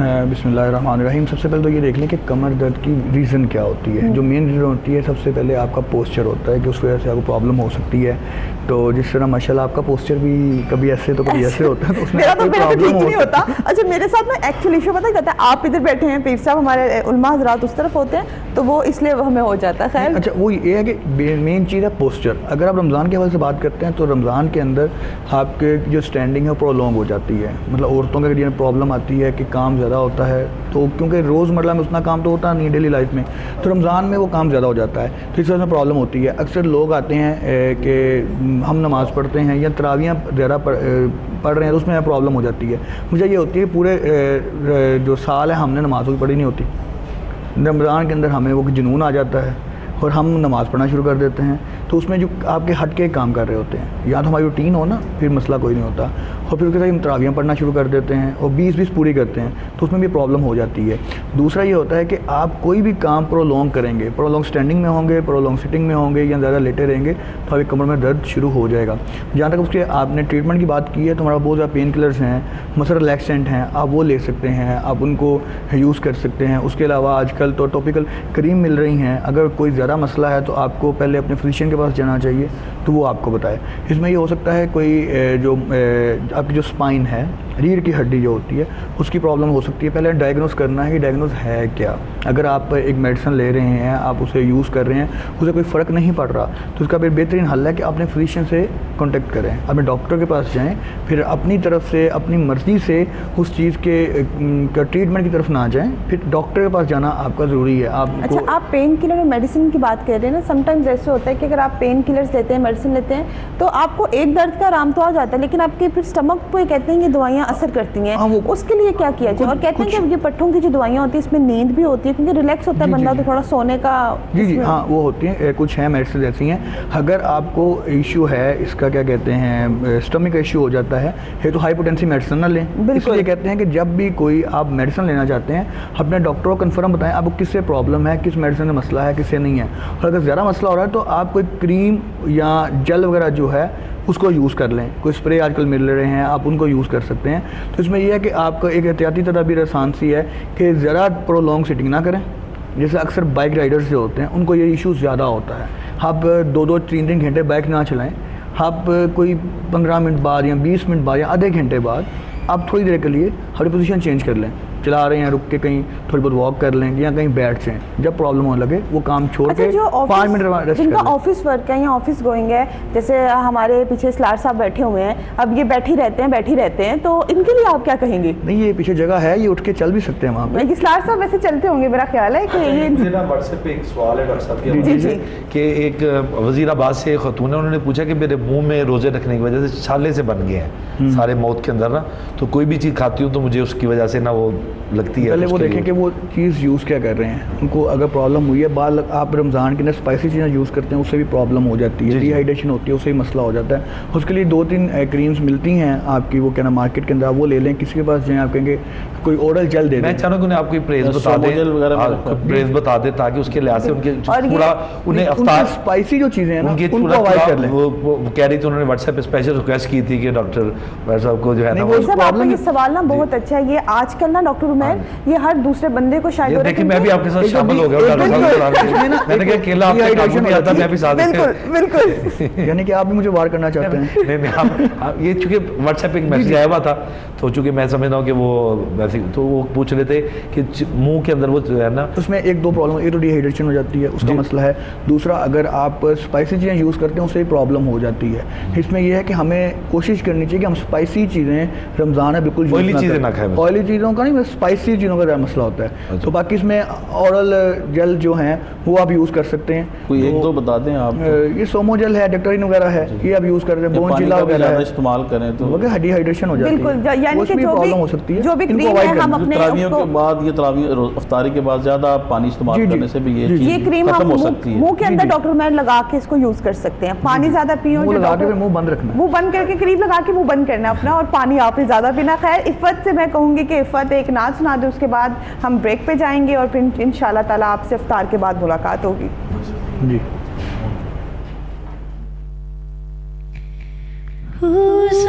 بسم اللہ الرحمن الرحیم. سب سے پہلے تو یہ دیکھ لیں کہ کمر درد کی ریزن کیا ہوتی ہے. جو مین ریزن ہوتی ہے سب سے پہلے آپ کا پوسچر ہوتا ہے کہ اس وجہ سے آپ کو پرابلم ہو سکتی ہے. تو جس طرح ماشاءاللہ آپ کا پوسچر بھی کبھی ایسے تو کبھی ایسے ہوتا ہے تو اس میں پرابلم نہیں ہوتا. اچھا میرے ساتھ نا ایکچولی ایشو پتہ کہتا ہے, آپ ادھر بیٹھے ہیں, پیر صاحب ہمارے علماء حضرات اس طرف ہوتے ہیں تو وہ اس لیے ہمیں ہو جاتا ہے. خیر اچھا وہ یہ ہے کہ مین چیز ہے پوسچر. اگر آپ رمضان کے حوالے سے بات کرتے ہیں تو رمضان کے اندر آپ کے جو اسٹینڈنگ ہے پرولونگ ہو جاتی ہے. مطلب عورتوں کا پرابلم آتی ہے کہ کام زیادہ ہوتا ہے تو کیونکہ روز مرہ میں اتنا کام تو ہوتا نہیں ڈیلی لائف میں, تو رمضان میں وہ کام زیادہ ہو جاتا ہے تو اس وجہ سے پرابلم ہوتی ہے. اکثر لوگ آتے ہیں کہ ہم نماز پڑھتے ہیں یا تراویاں زیادہ پڑھ رہے ہیں تو اس میں پرابلم ہو جاتی ہے. مجھے یہ ہوتی ہے پورے جو سال ہے ہم نے نماز بھی پڑھی نہیں ہوتی, رمضان کے اندر ہمیں وہ جنون آ جاتا ہے اور ہم نماز پڑھنا شروع کر دیتے ہیں. تو اس میں جو آپ کے ہٹ کے کام کر رہے ہوتے ہیں, یا تو ہماری روٹین ہو نا پھر مسئلہ کوئی نہیں ہوتا, اور پھر اس کے ساتھ ہم تراویاں پڑھنا شروع کر دیتے ہیں اور 20 پوری کرتے ہیں تو اس میں بھی پرابلم ہو جاتی ہے. دوسرا یہ ہوتا ہے کہ آپ کوئی بھی کام پرولونگ کریں گے, پرولونگ اسٹینڈنگ میں ہوں گے, پرولونگ سٹنگ میں ہوں گے یا زیادہ لیٹے رہیں گے تو آپ کی کمر میں درد شروع ہو جائے گا. جہاں تک اس کے آپ نے ٹریٹمنٹ کی بات کی ہے تو ہمارا بہت زیادہ پین کلرز ہیں, مثلا ریلیکسینٹ ہیں, آپ وہ لے سکتے ہیں, آپ ان کو یوز کر سکتے ہیں. اس کے علاوہ آج کل تو ٹاپیکل کریم مل رہی ہیں. اگر کوئی زیادہ مسئلہ ہے تو آپ کو پہلے اپنے فزیشین کے پاس جانا چاہیے تو وہ آپ کو بتائے. اس میں یہ ہو سکتا ہے کوئی جو آپ کی جو اسپائن ہے, ریڑھ کی ہڈی جو ہوتی ہے اس کی پرابلم ہو سکتی ہے. پہلے ڈائگنوز کرنا ہے کہ ڈائگنوز ہے کیا. اگر آپ ایک میڈیسن لے رہے ہیں, آپ اسے یوز کر رہے ہیں, اسے کوئی فرق نہیں پڑ رہا تو اس کا پھر بہترین حل ہے کہ اپنے فزیشین سے کانٹیکٹ کریں, اپنے ڈاکٹر کے پاس جائیں, پھر اپنی طرف سے اپنی مرضی سے اس چیز کے ٹریٹمنٹ کی طرف نہ جائیں, پھر ڈاکٹر کے پاس جانا آپ کا ضروری ہے. اچھا آپ پین کلر اور میڈیسن کی بات کر رہے ہیں نا, سم ٹائمز ایسے ہوتا ہے کہ اگر آپ پین کلرز لیتے ہیں, میڈیسن لیتے ہیں تو آپ کو ایک درد کا آرام تو آ جاتا ہے لیکن آپ کے پھر اسٹمک پہ کہتے ہیں یہ دوائیاں اثر کرتی ہیں, اس کے لیے کیا کیا جائے؟ اور کہتے ہیں کہ یہ پٹھوں کی جو دوائیاں ہوتی ہیں اس میں نیند بھی ہوتی ہے کیونکہ ریلیکس ہوتا ہے بندہ تو تھوڑا سونے کا. جی ہاں وہ ہوتی ہیں, کچھ ہیں میڈیسن ایسی ہیں. اگر آپ کو ایشو ہے اس کا کیا کہتے ہیں اسٹمک کا ایشو ہو جاتا ہے, یہ تو ہائی پوٹینسی میڈیسن نہ لیں. اس لیے کہتے ہیں کہ جب بھی کوئی آپ میڈیسن لینا چاہتے ہیں اپنے ڈاکٹر کو کنفرم بتائیں آپ کو کس سے پرابلم ہے, کس میڈیسن میں مسئلہ ہے, کس سے نہیں ہے. اور اگر زیادہ مسئلہ ہو رہا ہے تو آپ کوئی کریم یا جل وغیرہ جو ہے اس کو یوز کر لیں. کوئی اسپرے آج کل مل رہے ہیں, آپ ان کو یوز کر سکتے ہیں. تو اس میں یہ ہے کہ آپ کا ایک احتیاطی تدابیر آسان سی ہے کہ ذرا پرولونگ سٹنگ نہ کریں. جیسے اکثر بائک رائڈرز جو ہوتے ہیں ان کو یہ ایشو زیادہ ہوتا ہے, آپ 2-3 گھنٹے بائک نہ چلائیں, آپ کوئی 15 منٹ بعد یا 20 منٹ بعد یا آدھے گھنٹے بعد آپ تھوڑی دیر کے لیے ہماری پوزیشن چینج کر لیں. چلا رہے ہیں رک کے کہیں تھوڑی بہت واک کر لیں یا کہیں بیٹھ جائیں, جب پرابلم ہونے لگے وہ کام چھوڑ کے 5 منٹ ریسٹ جن کا کر لیں. آفس ورک ہے یا آفس گوئنگ ہے, جیسے ہمارے پیچھے سلار صاحب بیٹھے ہوئے ہیں, اب یہ بیٹھی رہتے ہیں تو ان کے لیے آپ کیا کہیں گے؟ نہیں یہ پیچھے جگہ ہے, یہ اٹھ کے چل بھی سکتے ہیں وہاں پہ. لیکن سلار صاحب ویسے چلتے ہوں گے میرا خیال ہے کہ یہ واٹس ایپ پہ ایک سوال ہے ڈاکٹر صاحب کے کہ ایک وزیر آباد سے خاتون ہے, انہوں نے پوچھا کہ میرے منہ میں روزے رکھنے کی وجہ سے چھالے سے بن گئے ہیں سارے موت کے اندر نا, تو کوئی بھی چیز کھاتی ہوں تو مجھے اس کی وجہ سے نا وہ لگتی ہے. وہ دیکھیں کہ وہ چیز یوز کیا کر رہے ہیں, ان کو اگر پرابلم ہوئی ہے بعد آپ رمضان کے اندر اسپائسی چیزیں یوز کرتے ہیں اس سے بھی پرابلم ہو جاتی ہے, ڈی ہائیڈریشن ہوتی ہے, اس سے بھی مسئلہ ہو جاتا ہے. اس کے لیے 2-3 کریمز ملتی ہیں آپ کی, وہ کیا نا مارکیٹ کے اندر, وہ لے لیں. کسی کے پاس جائیں آپ کہیں گے کوئی اورل جل دے دیں, میں چاہوں گا انہیں آپ کوئی پریز بتا دیں تاکہ اس کے لحاظ سے ان کے پورا انہیں افطار اسپائسی جو چیزیں ہیں نا ان کو اوائڈ کر لیں. وہ کہہ رہی تھی, انہوں نے واٹس ایپ پہ اسپیشل ریکویسٹ کی تھی کہ ڈاکٹر صاحب کو جو ہے نا یہ سوال نا بہت اچھا ہے. یہ آج کل نا ڈاکٹر عمیر یہ ہر دوسرے بندے کو شاید دیکھیں میں بھی آپ کے ساتھ شامل ہو گیا, میں نے کہا اکیلا آپ کے کام نہیں آتا, میں بھی ساتھ. بالکل یعنی کہ آپ بھی مجھے وار کرنا چاہتے ہیں. نہیں یہ چونکہ واٹس ایپ پہ ایک میسج آیا ہوا تھا تو چونکہ میں سمجھتا ہوں کہ وہ تو وہ پوچھ رہے تھے کہ منہ کے اندر وہ جو ہے نا اس میں 1-2 پرابلم, ایک تو ڈی ہائیڈریشن ہو جاتی ہے, اس کا مسئلہ ہے. دوسرا اگر آپ اسپائسی چیزیں یوز کرتے ہیں اس سے بھی پرابلم ہو جاتی ہے. اس میں یہ ہے کہ ہمیں کوشش کرنی چاہیے کہ ہم اسپائسی چیزیں رمضان ہے بالکل آئلی چیزیں نہ کھائیں. آئلی چیزوں کا نہیں, اسپائسی چیزوں کا زیادہ مسئلہ ہوتا ہے. تو باقی اس میں اورل جل جو ہیں وہ آپ یوز کر سکتے ہیں. کوئی 1-2 بتا دیں آپ. یہ سومو جل ہے, ڈیکٹرین وغیرہ ہے, یہ آپ یوز کر رہے ہیں. بون چلا وغیرہ استعمال کریں تو ڈی ہائیڈریشن ہو جاتی ہے, بالکل. یعنی کہ پرابلم ہو سکتی ہے, جو بھی کریم ہے ہم اپنے تراویحوں کے بعد, یہ تراویح افطاری کے بعد زیادہ پانی استعمال کرنے سے بھی یہ کریم ختم ہو سکتی ہے. منہ کے اندر ڈاکٹر عمیر لگا کے اس کو یوز کر سکتے ہیں. پانی زیادہ پیو, منہ بند رکھنا, منہ بند کر کے کریم لگا کے منہ بند کرنا اپنا, اور پانی آپ نے زیادہ پینا. خیر عفت سے میں کہوں گی کہ عفت ایک نعت سنا دے, اس کے بعد ہم بریک پہ جائیں گے اور پھر انشاءاللہ تعالیٰ آپ سے افطار کے بعد ملاقات ہوگی. جی حضور میں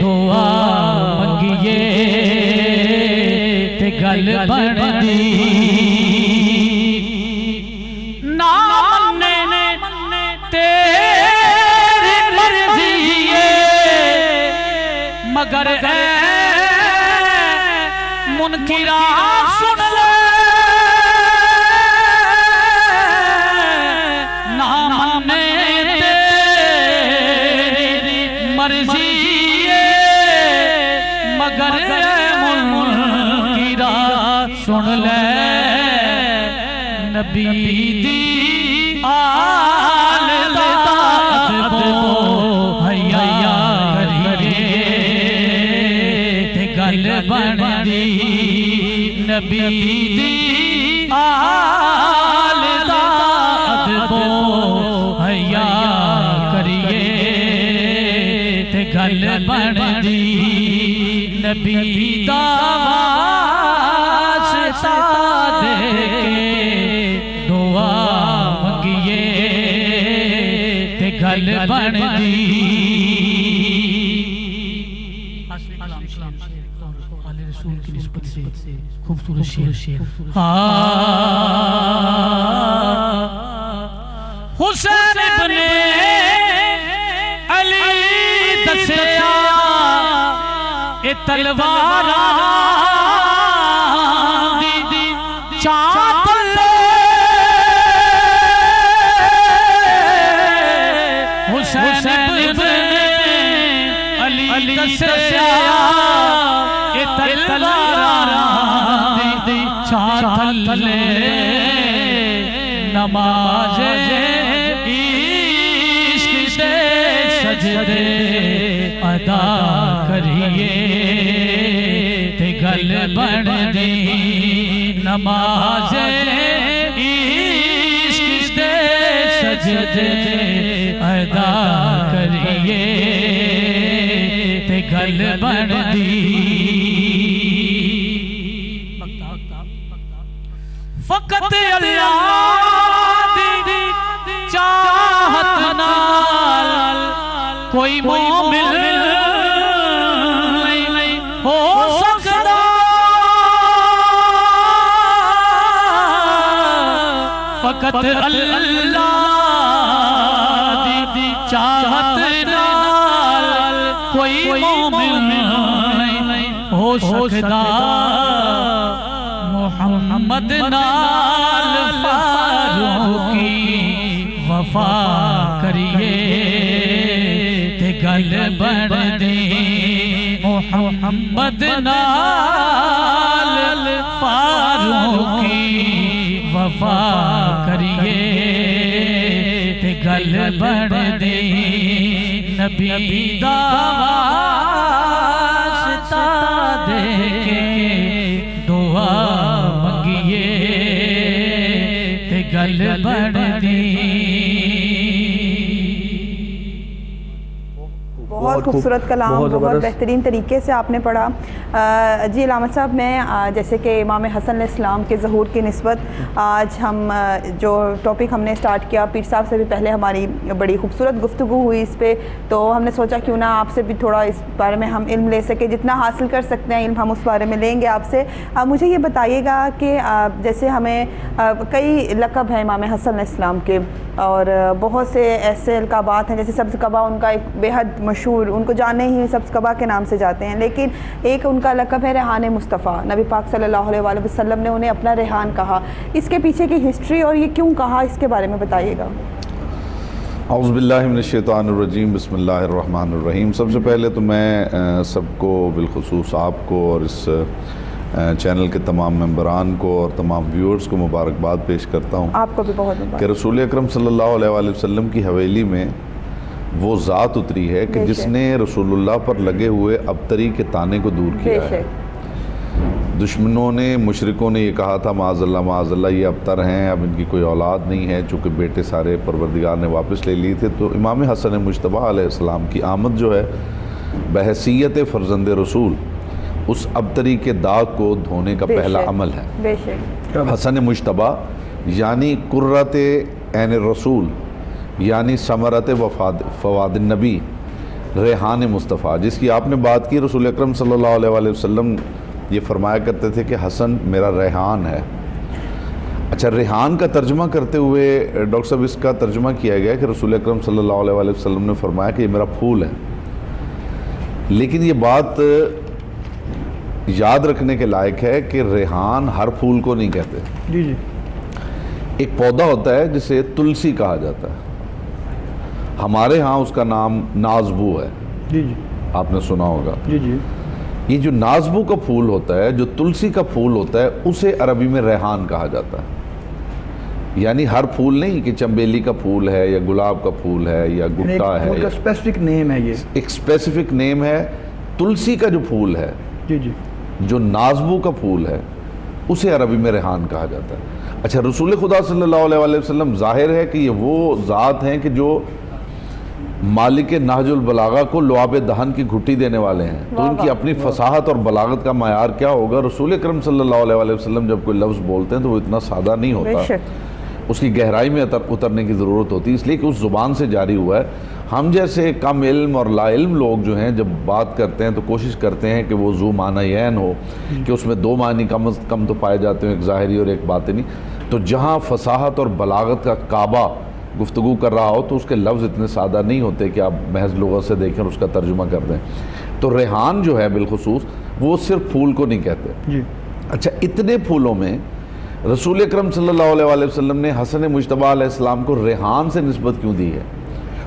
دعا منگیے تے گل بن دی نا مننے تیری مرضی ہے مگر اے منکرہ سن لے نا مننے تیری مرضی ہے مگر اے منکرہ سن لے نبی دی آل دا ادب و حیا کریے تے گل بن دی نبی دی آل دا ادب و حیا کریے تے گل بن دی نبی دا واسطہ دے دعا منگیے تے گل بن دی رسول کی نسبت سے خوبصورت شعر حسین ابن علی دسیا اے تلواراں دی چاہت حسین ابن علی دسیا اے تلواراں دی چاہت نماز عشق دے سجدے ادا کریے تے گل بن دی نماز عشق دے سجدے ادا کریے تے گل بن دی فقط اللہ دی چاہت نال کوئی مومن نہیں ہو سکتا فقط اللہ دی چاہت نال کوئی مومن نہیں ہو سکتا محمد نال فاروقی وفا کریے تے گل بن دی محمد نال فاروقی وفا کریے تے گل بن دی نبی دا واسطہ دے کے دعا منگیے تے گل بن دی بہت خوبصورت کلام، بہت بہترین طریقے سے آپ نے پڑھا۔ جی علامت صاحب، میں جیسے کہ امام حسن علیہ السلام کے ظہور کی نسبت آج ہم جو ٹاپک ہم نے سٹارٹ کیا، پیر صاحب سے بھی پہلے ہماری بڑی خوبصورت گفتگو ہوئی اس پہ، تو ہم نے سوچا کیوں نہ آپ سے بھی تھوڑا اس بارے میں ہم علم لے سکیں، جتنا حاصل کر سکتے ہیں علم ہم اس بارے میں لیں گے آپ سے۔ مجھے یہ بتائیے گا کہ جیسے ہمیں کئی لقب ہیں امام حسن علیہ السلام کے، اور بہت سے ایسے القابات ہیں، جیسے سبز قبا ان کا ایک بے حد مشہور، ان کو جانے ہی سبز قبا کے نام سے جاتے ہیں، لیکن ایک ان کا لقب ہے ریحان مصطفیٰ۔ نبی پاک صلی اللہ علیہ وآلہ وسلم نے انہیں اپنا ریحان کہا، اس کے پیچھے کی ہسٹری اور یہ کیوں کہا، اس کے بارے میں بتائیے گا۔ اعوذ باللہ من الشیطان الرجیم، بسم اللہ الرحمن الرحیم۔ سب سے پہلے تو میں سب کو بالخصوص آپ کو اور اس چینل کے تمام ممبران کو اور تمام ویورز کو مبارکباد پیش کرتا ہوں، آپ کو بھی بہت مبارک کہ رسول اکرم صلی اللہ علیہ وآلہ وسلم کی حویلی میں وہ ذات اتری ہے کہ جس نے رسول اللہ پر لگے ہوئے ابتری کے تانے کو دور کیا ہے۔ دشمنوں نے، مشرکوں نے یہ کہا تھا معاذ اللہ یہ ابتر ہیں، اب ان کی کوئی اولاد نہیں ہے، چونکہ بیٹے سارے پروردگار نے واپس لے لیے تھے، تو امام حسن مجتبیٰ علیہ السلام کی آمد جو ہے بحیثیت فرزند رسول اس ابتری کے داغ کو دھونے کا پہلا عمل ہے۔ حسن مجتبیٰ یعنی قرۃ عین الرسول، یعنی ثمرۃ فواد النبی، ریحان مصطفیٰ جس کی آپ نے بات کی، رسول اکرم صلی اللہ علیہ وآلہ وسلم یہ فرمایا کرتے تھے کہ حسن میرا ریحان ہے۔ اچھا، ریحان کا ترجمہ کرتے ہوئے ڈاکٹر صاحب اس کا ترجمہ کیا گیا کہ رسول اکرم صلی اللہ علیہ وآلہ وسلم نے فرمایا کہ یہ میرا پھول ہے، لیکن یہ بات یاد رکھنے کے لائق ہے کہ ریحان ہر پھول کو نہیں کہتے۔ جی جی، ایک پودا ہوتا ہے جسے تلسی کہا جاتا ہے، ہمارے ہاں اس کا نام نازبو ہے، جی جی، آپ نے سنا ہوگا۔ جی جی، یہ جو نازبو کا پھول ہوتا ہے، جو تلسی کا پھول ہوتا ہے، اسے عربی میں ریحان کہا جاتا ہے۔ یعنی ہر پھول نہیں کہ چنبیلی کا پھول ہے یا گلاب کا پھول ہے یا گٹا ہے، ایک اسپیسیفک نیم ہے، یہ ایک اسپیسیفک نیم ہے۔ تلسی کا جو پھول ہے، جی جی، جو نازبو کا پھول ہے، اسے عربی میں ریحان کہا جاتا ہے۔ اچھا، رسول خدا صلی اللہ علیہ وآلہ وسلم ظاہر ہے کہ یہ وہ ذات ہیں کہ جو مالک نہج البلاغہ کو لعاب دہن کی گھٹی دینے والے ہیں، تو ان کی اپنی فصاحت اور بلاغت کا معیار کیا ہوگا۔ رسول اکرم صلی اللہ علیہ وآلہ وسلم جب کوئی لفظ بولتے ہیں تو وہ اتنا سادہ نہیں ہوتا، اس کی گہرائی میں اترنے کی ضرورت ہوتی ہے، اس لیے کہ اس زبان سے جاری ہوا ہے۔ ہم جیسے کم علم اور لا علم لوگ جو ہیں جب بات کرتے ہیں تو کوشش کرتے ہیں کہ وہ ذو معنی عین ہو، کہ اس میں دو معنی کم از کم تو پائے جاتے ہیں، ایک ظاہری اور ایک باطنی۔ تو جہاں فصاحت اور بلاغت کا کعبہ گفتگو کر رہا ہو تو اس کے لفظ اتنے سادہ نہیں ہوتے کہ آپ محض لغت سے دیکھیں اور اس کا ترجمہ کر دیں۔ تو ریحان جو ہے بالخصوص وہ صرف پھول کو نہیں کہتے۔ جی، اچھا، اتنے پھولوں میں رسول اکرم صلی اللہ علیہ وآلہ وسلم نے حسن مجتبیٰ علیہ السلام کو ریحان سے نسبت کیوں دی ہے؟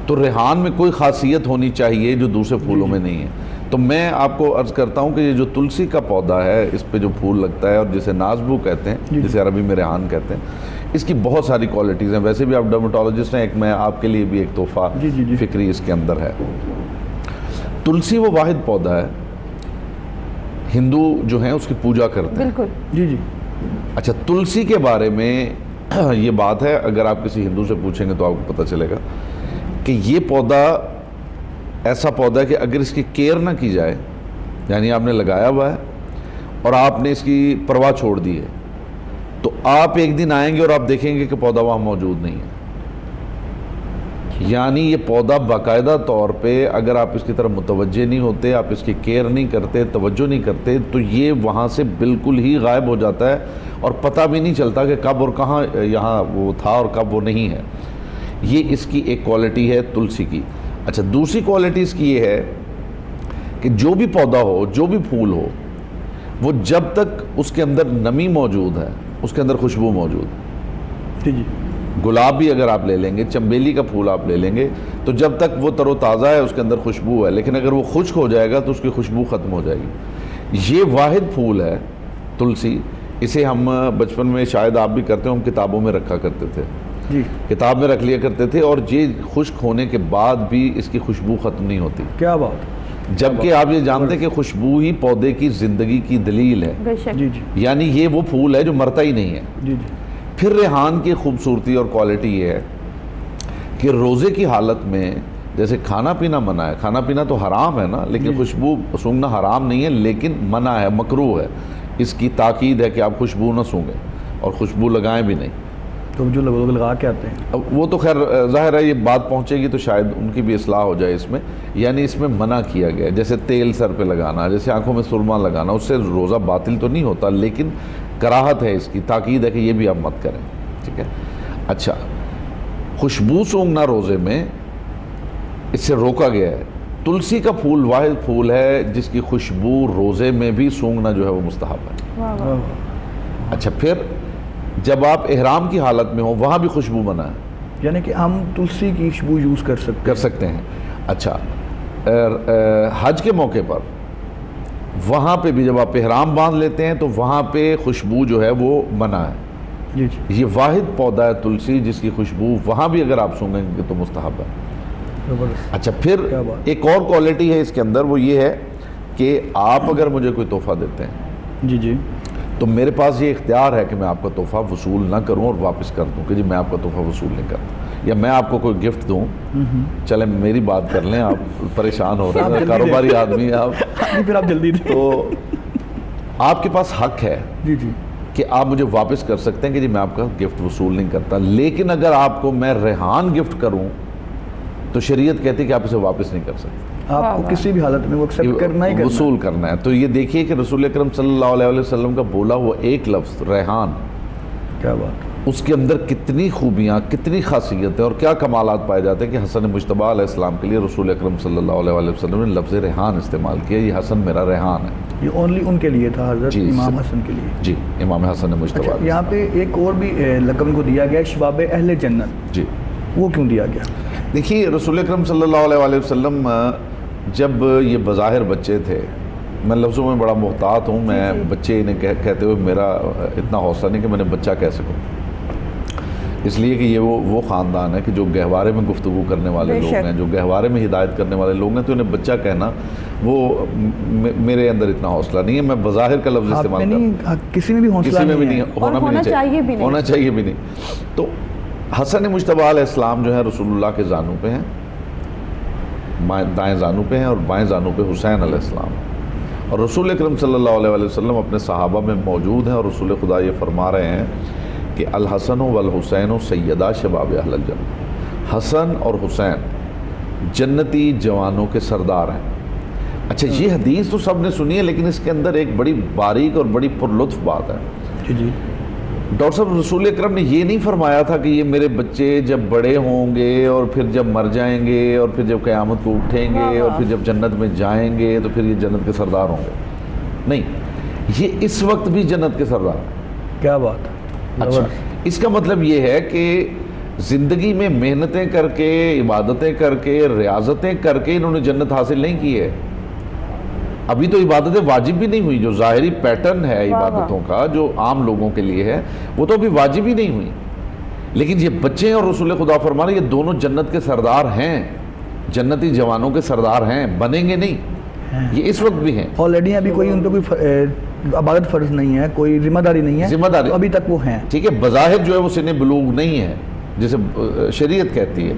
تو ریحان میں کوئی خاصیت ہونی چاہیے جو دوسرے پھولوں میں نہیں ہے۔ تو میں آپ کو عرض کرتا ہوں کہ یہ جو تلسی کا پودا ہے، اس پہ جو پھول لگتا ہے اور جسے نازبو کہتے ہیں، جسے عربی میں ریحان کہتے ہیں، اس کی بہت ساری کوالٹیز ہیں۔ ویسے بھی آپ ڈرمٹولوجسٹ ہیں، ایک میں آپ کے لیے بھی ایک تحفہ فکری اس کے اندر ہے۔ تلسی وہ واحد پودا ہے، ہندو جو ہیں اس کی پوجا کرتے ہیں۔ بالکل، جی جی۔ اچھا، تلسی کے بارے میں یہ بات ہے، اگر آپ کسی ہندو سے پوچھیں گے تو آپ کو پتہ چلے گا کہ یہ پودا ایسا پودا ہے کہ اگر اس کی کیئر نہ کی جائے، یعنی آپ نے لگایا ہوا ہے اور آپ نے اس کی پرواہ چھوڑ دی ہے، تو آپ ایک دن آئیں گے اور آپ دیکھیں گے کہ پودا وہاں موجود نہیں ہے۔ یعنی یہ پودا باقاعدہ طور پہ اگر آپ اس کی طرف متوجہ نہیں ہوتے، آپ اس کی کیئر نہیں کرتے، توجہ نہیں کرتے، تو یہ وہاں سے بالکل ہی غائب ہو جاتا ہے اور پتہ بھی نہیں چلتا کہ کب اور کہاں یہاں وہ تھا اور کب وہ نہیں ہے۔ یہ اس کی ایک کوالٹی ہے تلسی کی۔ اچھا، دوسری کوالٹی اس کی یہ ہے کہ جو بھی پودا ہو، جو بھی پھول ہو، وہ جب تک اس کے اندر نمی موجود ہے، اس کے اندر خوشبو موجود ہے۔ جی جی، گلاب بھی اگر آپ لے لیں گے، چنبیلی کا پھول آپ لے لیں گے، تو جب تک وہ تر و تازہ ہے اس کے اندر خوشبو ہے، لیکن اگر وہ خشک ہو جائے گا تو اس کی خوشبو ختم ہو جائے گی۔ یہ واحد پھول ہے تلسی، اسے ہم بچپن میں شاید آپ بھی کرتے ہو، ہم کتابوں میں رکھا کرتے تھے، جی، کتاب میں رکھ لیا کرتے تھے، اور یہ خشک ہونے کے بعد بھی اس کی خوشبو ختم نہیں ہوتی۔ کیا بات، جبکہ آپ یہ جانتے کہ خوشبو ہی پودے کی زندگی کی دلیل ہے، بے شک، جی جی، یعنی یہ وہ پھول ہے جو مرتا ہی نہیں ہے۔ جی جی، پھر ریحان کی خوبصورتی اور کوالٹی یہ ہے کہ روزے کی حالت میں جیسے کھانا پینا منع ہے، کھانا پینا تو حرام ہے نا، لیکن خوشبو سونگھنا حرام نہیں ہے، لیکن منع ہے، مکروہ ہے۔ اس کی تاکید ہے کہ آپ خوشبو نہ سونگھیں اور خوشبو لگائیں بھی نہیں۔ تو جو لوگ لگا کے آتے ہیں، اب وہ تو خیر ظاہر ہے یہ بات پہنچے گی تو شاید ان کی بھی اصلاح ہو جائے اس میں، یعنی اس میں منع کیا گیا ہے، جیسے تیل سر پہ لگانا، جیسے آنکھوں میں سرما لگانا، اس سے روزہ باطل تو نہیں ہوتا، لیکن کراہت ہے، اس کی تاکید ہے کہ یہ بھی آپ مت کریں، ٹھیک ہے۔ اچھا، خوشبو سونگھنا روزے میں اس سے روکا گیا ہے۔ تلسی کا پھول واحد پھول ہے جس کی خوشبو روزے میں بھی سونگھنا جو ہے وہ مستحب ہے۔ اچھا، پھر جب آپ احرام کی حالت میں ہو وہاں بھی خوشبو منع ہے، یعنی کہ ہم تلسی کی خوشبو یوز کر سکتے ہیں۔ اچھا، حج کے موقع پر وہاں پہ بھی جب آپ احرام باندھ لیتے ہیں تو وہاں پہ خوشبو جو ہے وہ منع ہے۔ جی جی، یہ واحد پودا ہے تلسی جس کی خوشبو وہاں بھی اگر آپ سونگیں گے تو مستحب ہے۔ زبردست۔ اچھا، پھر ایک اور کوالٹی ہے اس کے اندر، وہ یہ ہے کہ آپ اگر مجھے کوئی تحفہ دیتے ہیں جی جی، تو میرے پاس یہ اختیار ہے کہ میں آپ کا تحفہ وصول نہ کروں اور واپس کر دوں کہ جی میں آپ کا تحفہ وصول نہیں کرتا، یا میں آپ کو کوئی گفٹ دوں، چلیں میری بات کر لیں، آپ پریشان ہو رہے ہیں، کاروباری آدمی ہیں آپ، پھر آپ جلدی تو آپ کے پاس حق ہے جی جی، کہ آپ مجھے واپس کر سکتے ہیں کہ جی میں آپ کا گفٹ وصول نہیں کرتا، لیکن اگر آپ کو میں ریحان گفٹ کروں تو شریعت کہتی ہے کہ آپ اسے واپس نہیں کر سکتے۔ آپ کو کسی بھی حالت میں وہ ایکسیپٹ کرنا ہی کرنا وصول کرنا ہے. تو یہ دیکھیے کہ رسول اکرم صلی اللہ علیہ وسلم کا بولا ہوا ایک لفظ ریحان، کیا بات، اس کے اندر کتنی خوبیاں، کتنی خاصیتیں اور کیا کمالات پائے جاتے ہیں کہ حسن مجتبیٰ علیہ السلام کے لیے رسول اکرم صلی اللہ علیہ وسلم نے لفظ ریحان استعمال کیا. یہ حسن میرا ریحان ہے. یہ اونلی ان کے لیے تھا حضرت جی، امام حسن کے لیے. جی، امام حسن مجتبیٰ. اچھا، یہاں پہ ایک اور بھی لقب ان کو دیا گیا ہے، شباب اہل جنت. جی، وہ کیوں دیا گیا؟ دیکھیے رسول اکرم صلی اللہ علیہ وسلم جب یہ بظاہر بچے تھے، میں لفظوں میں بڑا محتاط ہوں، میں بچے انہیں کہتے ہوئے میرا اتنا حوصلہ نہیں کہ میں نے بچہ کہہ سکوں، اس لیے کہ یہ وہ خاندان ہے کہ جو گہوارے میں گفتگو کرنے والے لوگ ہیں، جو گہوارے میں ہدایت کرنے والے لوگ ہیں، تو انہیں بچہ کہنا وہ میرے اندر اتنا حوصلہ نہیں ہے. میں بظاہر کا لفظ استعمال کرتا، کسی میں بھی حوصلہ کسی میں بھی نہیں نہیں، ہے، ہونا چاہیے بھی نہیں، ہونا چاہیے بھی نہیں. تو حسن مجتبیٰ علیہ السلام جو ہے رسول اللہ کے زانوں پہ ہیں، دائیں زانوں پہ ہیں اور بائیں زانوں پہ حسین علیہ السلام. اور رسول اکرم صلی اللہ علیہ وسلم اپنے صحابہ میں موجود ہیں اور رسول خدا یہ فرما رہے ہیں کہ الحسن والحسین سیدہ شباب اہل الجنہ. حسن اور حسین جنتی جوانوں کے سردار ہیں. اچھا، یہ حدیث تو سب نے سنی ہے، لیکن اس کے اندر ایک بڑی باریک اور بڑی پرلطف بات ہے. جی، ڈاکٹر صاحب، رسول اکرم نے یہ نہیں فرمایا تھا کہ یہ میرے بچے جب بڑے ہوں گے اور پھر جب مر جائیں گے اور پھر جب قیامت کو اٹھیں گے اور پھر جب جنت میں جائیں گے تو پھر یہ جنت کے سردار ہوں گے. نہیں، یہ اس وقت بھی جنت کے سردار ہیں. کیا بات. اچھا، اس کا مطلب یہ ہے کہ زندگی میں محنتیں کر کے، عبادتیں کر کے، ریاضتیں کر کے انہوں نے جنت حاصل نہیں کی ہے. ابھی تو عبادتیں واجب بھی نہیں ہوئی. جو ظاہری پیٹرن ہے عبادتوں کا جو عام لوگوں کے لیے ہے وہ تو ابھی واجب ہی نہیں ہوئی. لیکن یہ بچے اور رسول خدا فرما رہے ہیں یہ دونوں جنت کے سردار ہیں، جنتی جوانوں کے سردار ہیں، بنیں گے نہیں، یہ اس وقت بھی ہیں. آلریڈی ابھی کوئی ان پہ کوئی عبادت فرض نہیں ہے، کوئی ذمہ داری نہیں ہے، ذمہ داری ابھی تک وہ ہیں. ٹھیک ہے، بظاہر جو ہے وہ سن بلوغ نہیں ہے جسے شریعت کہتی ہے،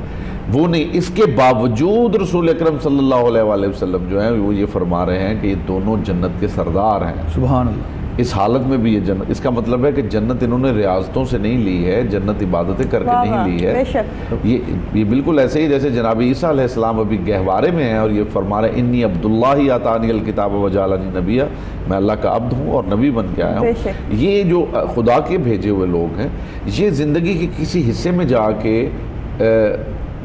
وہ نہیں. اس کے باوجود رسول اکرم صلی اللہ علیہ وسلم جو ہیں وہ یہ فرما رہے ہیں کہ یہ دونوں جنت کے سردار ہیں. سبحان اللہ. اس حالت میں بھی یہ جنت، اس کا مطلب ہے کہ جنت انہوں نے ریاضتوں سے نہیں لی ہے، جنت عبادتیں کر کے نہیں لی ہے. یہ بالکل ایسے ہی جیسے جناب عیسیٰ علیہ السلام ابھی گہوارے میں ہیں اور یہ فرما رہے ہیں انی عبداللہ آتانی الکتاب وجعلنی نبیہ، میں اللہ کا عبد ہوں اور نبی بن کے آیا ہوں. یہ جو خدا کے بھیجے ہوئے لوگ ہیں یہ زندگی کے کسی حصے میں جا کے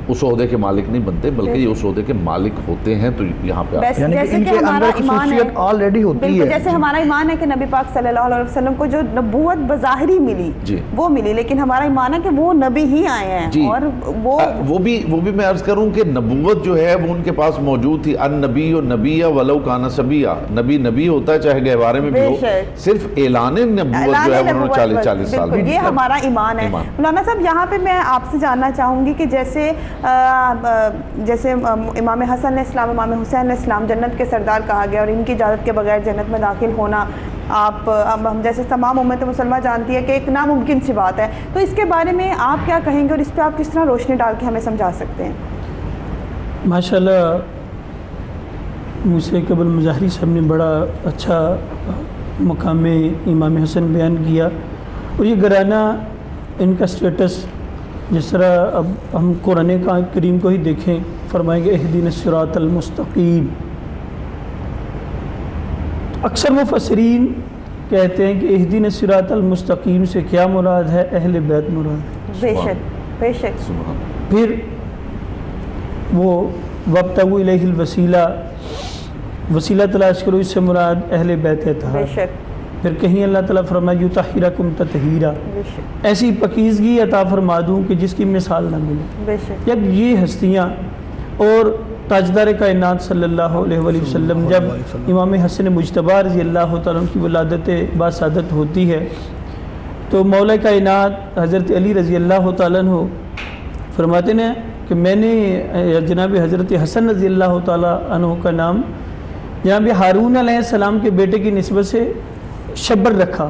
اس عہدے کے مالک نہیں بنتے، بلکہ یہ اس عہدے کے مالک ہوتے ہیں. تو یہاں پہ یعنی کہ ان کے اندر خصوصیت آلریڈی ہوتی ہے. جیسے ہمارا ایمان ہے کہ نبی پاک صلی اللہ علیہ وسلم کو جو نبوت بظاہری ملی وہ ملی، لیکن ہمارا ایمان ہے کہ وہ نبی ہی آئے ہیں. اور وہ بھی میں عرض کروں کہ نبوت جو ہے وہ ان کے پاس موجود تھی. النبی و نبیہ ولو کان صبیہ، نبی ہوتا ہے چاہے گہوارے میں بھی ہو، صرف اعلان نبوت جو ہے انہوں نے 40 سال میں. یہ ہمارا ایمان ہے. مولانا صاحب یہاں پہ میں آپ سے جاننا چاہوں گی کہ جیسے امام حسن علیہ السلام، امام حسین علیہ السلام جنت کے سردار کہا گیا اور ان کی اجازت کے بغیر جنت میں داخل ہونا ہم جیسے تمام امت مسلمہ جانتی ہے کہ ایک ناممکن سی بات ہے. تو اس کے بارے میں آپ کیا کہیں گے اور اس پہ آپ کس طرح روشنی ڈال کے ہمیں سمجھا سکتے ہیں؟ ماشاءاللہ موسیٰ قبل مظاہری صاحب نے بڑا اچھا مقام امام حسن بیان کیا. اور یہ گھرانہ ان کا سٹیٹس جس طرح اب ہم قرآن کریم کو ہی دیکھیں، فرمائیں گے اہدنا الصراط المستقیم. اکثر مفسرین کہتے ہیں کہ اہدنا الصراط المستقیم سے کیا مراد ہے؟ اہل بیت مراد ہے. بے شک بے شک. پھر وہ وابتغوا الیہ الوسیلہ، وسیلہ تلاش کرو، اس سے مراد اہل بیت اطہار. بے شک. پھر کہیں اللہ تعالیٰ فرمائے یطہرکم تطہیرا، ایسی پکیزگی عطا فرما دوں کہ جس کی مثال نہ ملے. جب یہ ہستیاں اور تاجدار کائنات صلی اللہ علیہ وآلہ وسلم، جب امام حسن مجتبیٰ رضی اللہ تعالیٰ عنہ کی ولادت باسعادت ہوتی ہے تو مولا کائنات حضرت علی رضی اللہ تعالیٰ عنہ فرماتے ہیں کہ میں نے جناب حضرت حسن رضی اللہ تعالیٰ عنہ کا نام جناب ہارون علیہ السلام کے بیٹے کی نسبت سے شبر رکھا.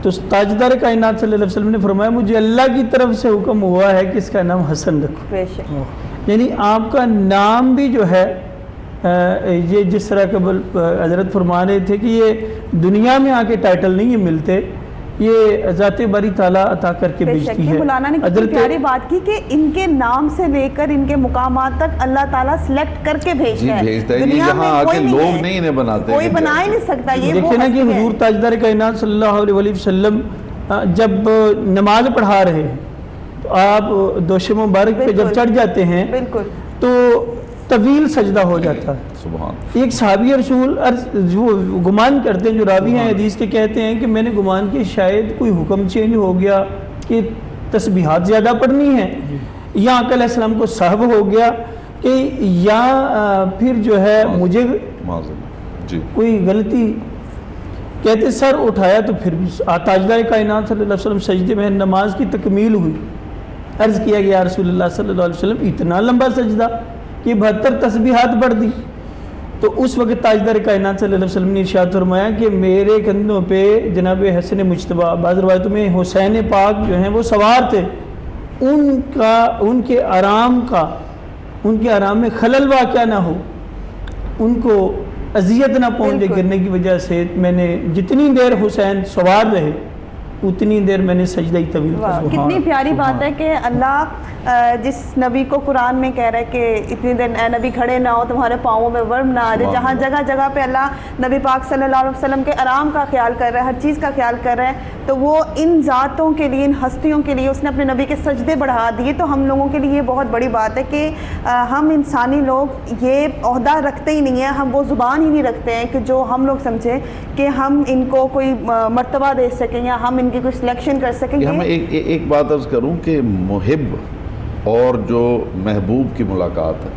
تو تاجدار کائنات صلی اللہ علیہ وسلم نے فرمایا مجھے اللہ کی طرف سے حکم ہوا ہے کہ اس کا نام حسن رکھو. یعنی آپ کا نام بھی جو ہے یہ جس طرح قبل حضرت فرما رہے تھے کہ یہ دنیا میں آ کے ٹائٹل نہیں ملتے، یہ ذات باری تعالیٰ عطا کر کے بھیجتی ہے۔ مولانا نے کتنی پیاری بات کی کہ ان کے نام سے لے کر ان کے مقامات تک اللہ تعالیٰ سلیکٹ کر کے بھیجتا ہے، دنیا میں کوئی نہیں ہے، نہیں بناتے، کوئی بنا ہی نہیں سکتا۔ یہ دیکھیں نا کہ حضور تاجدار کائنات صلی اللہ علیہ وسلم جب نماز پڑھا رہے ہیں تو آپ دوش مبارک پہ جب چڑھ جاتے ہیں تو طویل سجدہ ہو جاتا ہے۔ ایک صحابی رسول جو گمان کرتے ہیں، جو راوی ہیں حدیث کے، کہتے ہیں کہ میں نے گمان کہ شاید کوئی حکم چینج ہو گیا کہ تسبیحات زیادہ پڑھنی ہے، یا آقا علیہ السلام کو صحب ہو گیا کہ یا پھر جو ہے مجھے کوئی غلطی، کہتے سر اٹھایا تو پھر بھی تاجدار کائنات صلی اللہ علیہ وسلم سجدے میں، نماز کی تکمیل ہوئی، عرض کیا گیا رسول اللہ صلی اللہ علیہ وسلم اتنا لمبا سجدہ کہ 72 تسبیحات پڑھ دی؟ تو اس وقت تاجدار کائنات صلی اللہ علیہ وسلم نے ارشاد فرمایا کہ میرے کندھوں پہ جناب حسن مجتبیٰ، بعض روایتوں میں حسین پاک جو ہیں وہ سوار تھے، ان کے آرام میں خلل واقع نہ ہو، ان کو اذیت نہ پہنچے گرنے کی وجہ سے میں نے جتنی دیر حسین سوار رہے اتنی دیر میں نے سجدہ طویل کیا۔ کتنی پیاری بات ہے کہ اللہ جس نبی کو قرآن میں کہہ رہا ہے کہ اتنی دیر اے نبی کھڑے نہ ہو، تمہارے پاؤں میں ورم نہ آ جائے، جہاں جگہ جگہ پہ اللہ نبی پاک صلی اللہ علیہ وسلم کے آرام کا خیال کر رہا ہے، ہر چیز کا خیال کر رہا ہے، تو وہ ان ذاتوں کے لیے، ان ہستیوں کے لیے اس نے اپنے نبی کے سجدے بڑھا دیے۔ تو ہم لوگوں کے لیے یہ بہت بڑی بات ہے کہ ہم انسانی لوگ یہ عہدہ رکھتے ہی نہیں ہیں، ہم وہ زبان ہی نہیں رکھتے ہیں کہ جو ہم لوگ سمجھیں کہ ہم ان کو کوئی مرتبہ دے سکیں یا ہم ان کی کوئی سلیکشن کر سکیں۔ میں ایک بات عرض کروں کہ محب اور جو محبوب کی ملاقات ہے،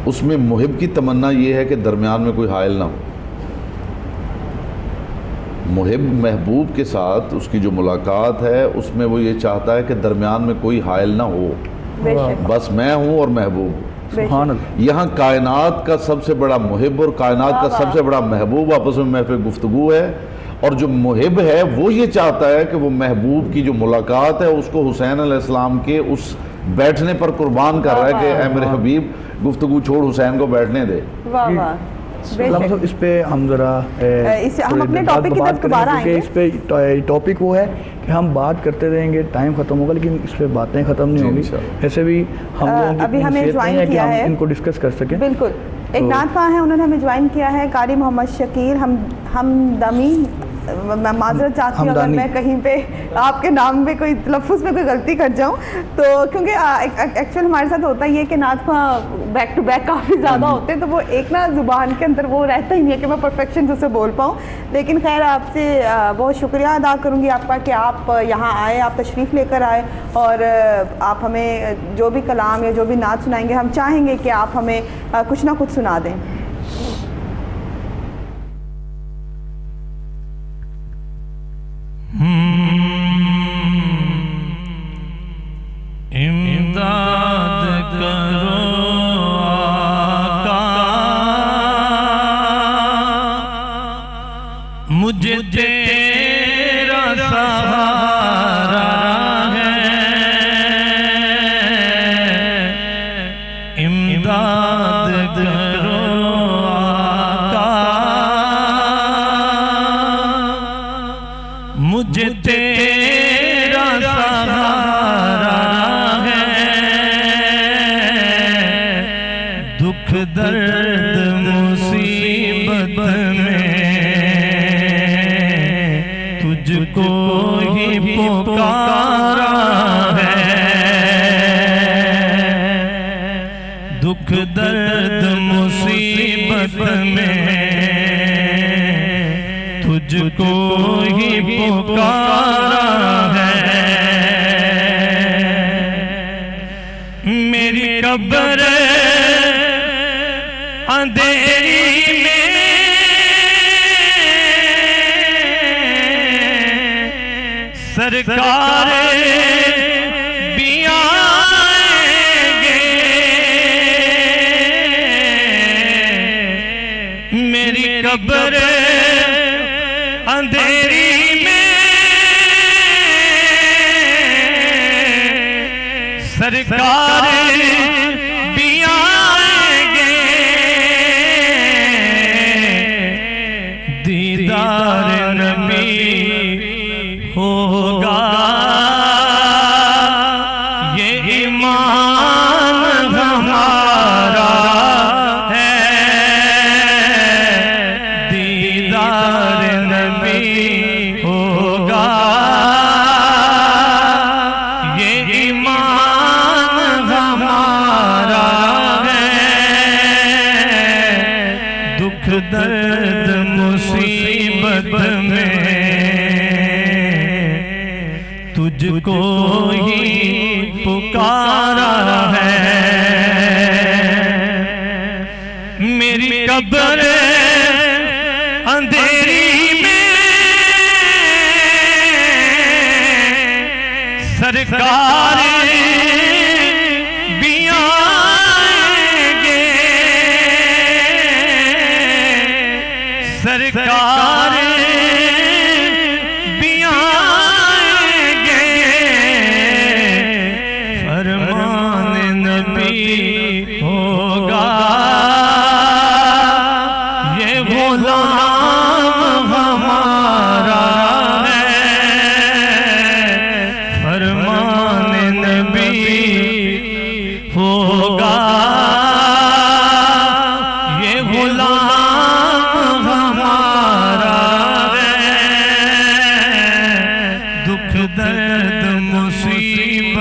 اس میں محب کی تمنا یہ ہے کہ درمیان میں کوئی حائل نہ ہو۔ محب محبوب کے ساتھ اس کی جو ملاقات ہے اس میں وہ یہ چاہتا ہے کہ درمیان میں کوئی حائل نہ ہو، بس میں ہوں اور محبوب۔ سبحان اللہ۔ یہاں کائنات کا سب سے بڑا محب اور کائنات کا سب سے بڑا محبوب آپس میں محفل گفتگو ہے، اور جو محب ہے وہ یہ چاہتا ہے کہ وہ محبوب کی جو ملاقات ہے اس کو حسین علیہ السلام کے اس بیٹھنے پر قربان کر رہا ہے کہ اے میرے حبیب گفتگو چھوڑ، حسین کو بیٹھنے دے۔ اس پہ ہم ذرا ہم اپنے ٹاپک کی طرف دوبارہ آئیں گے۔ اس پہ ٹاپک وہ ہے کہ ہم بات کرتے رہیں گے، ٹائم ختم ہوگا لیکن اس پہ باتیں ختم نہیں ہوگی۔ ایسے بھی ہم لوگوں ابھی ہمیں جوائن کیا ہے، ان کو ڈسکس کر سکیں۔ بالکل، ایک نعت خواں ہے، انہوں نے ہمیں جوائن کیا ہے، قاری محمد شکیر ہمدانی۔ میں معذرت چاہتی ہوں اگر میں کہیں پہ آپ کے نام میں کوئی تلفظ میں کوئی غلطی کر جاؤں تو، کیونکہ ایکچوئل ہمارے ساتھ ہوتا ہی ہے کہ نعت خواں بیک ٹو بیک کافی زیادہ ہوتے ہیں، تو وہ ایک نا زبان کے اندر وہ رہتا ہی نہیں ہے کہ میں پرفیکشن سے بول پاؤں۔ لیکن خیر آپ سے بہت شکریہ ادا کروں گی آپ کا کہ آپ یہاں آئے، آپ تشریف لے کر آئے، اور آپ ہمیں جو بھی کلام یا جو بھی نعت سنائیں گے ہم چاہیں گے کہ آپ ہمیں کچھ نہ کچھ سنا دیں۔ امداد کرو آقا، مجھے تیرا سہارا ہے، امداد کرو آقا، مجھے تیرا سہارا ہے، دکھ درد مصیبت میں تجھ کو ہی پکارا ہے، دکھ درد مصیبت میں تجھ کو ہی پکارا ہے، میری قبر اندھیری میں سرکار بھی آئیں گے، میری قبر اندھیری میں سرکار بھی آئیں گے، دیدار نبی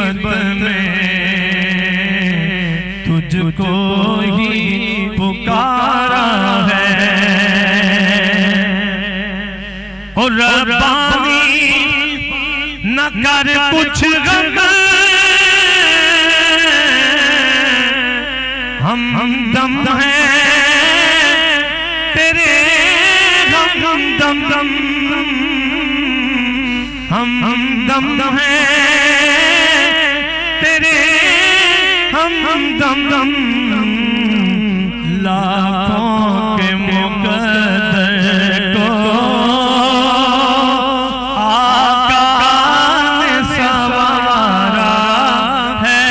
مصیبت میں تجھ کو ہی پکارا ہے، اور ربانی نہ کر کچھ غم، ہم دم ہیں تیرے، ہم دم دم، ہم دم ہیں تیرے، ہم دم دم، لاکھوں کے مقدر کو آقا نے سنوارا ہے،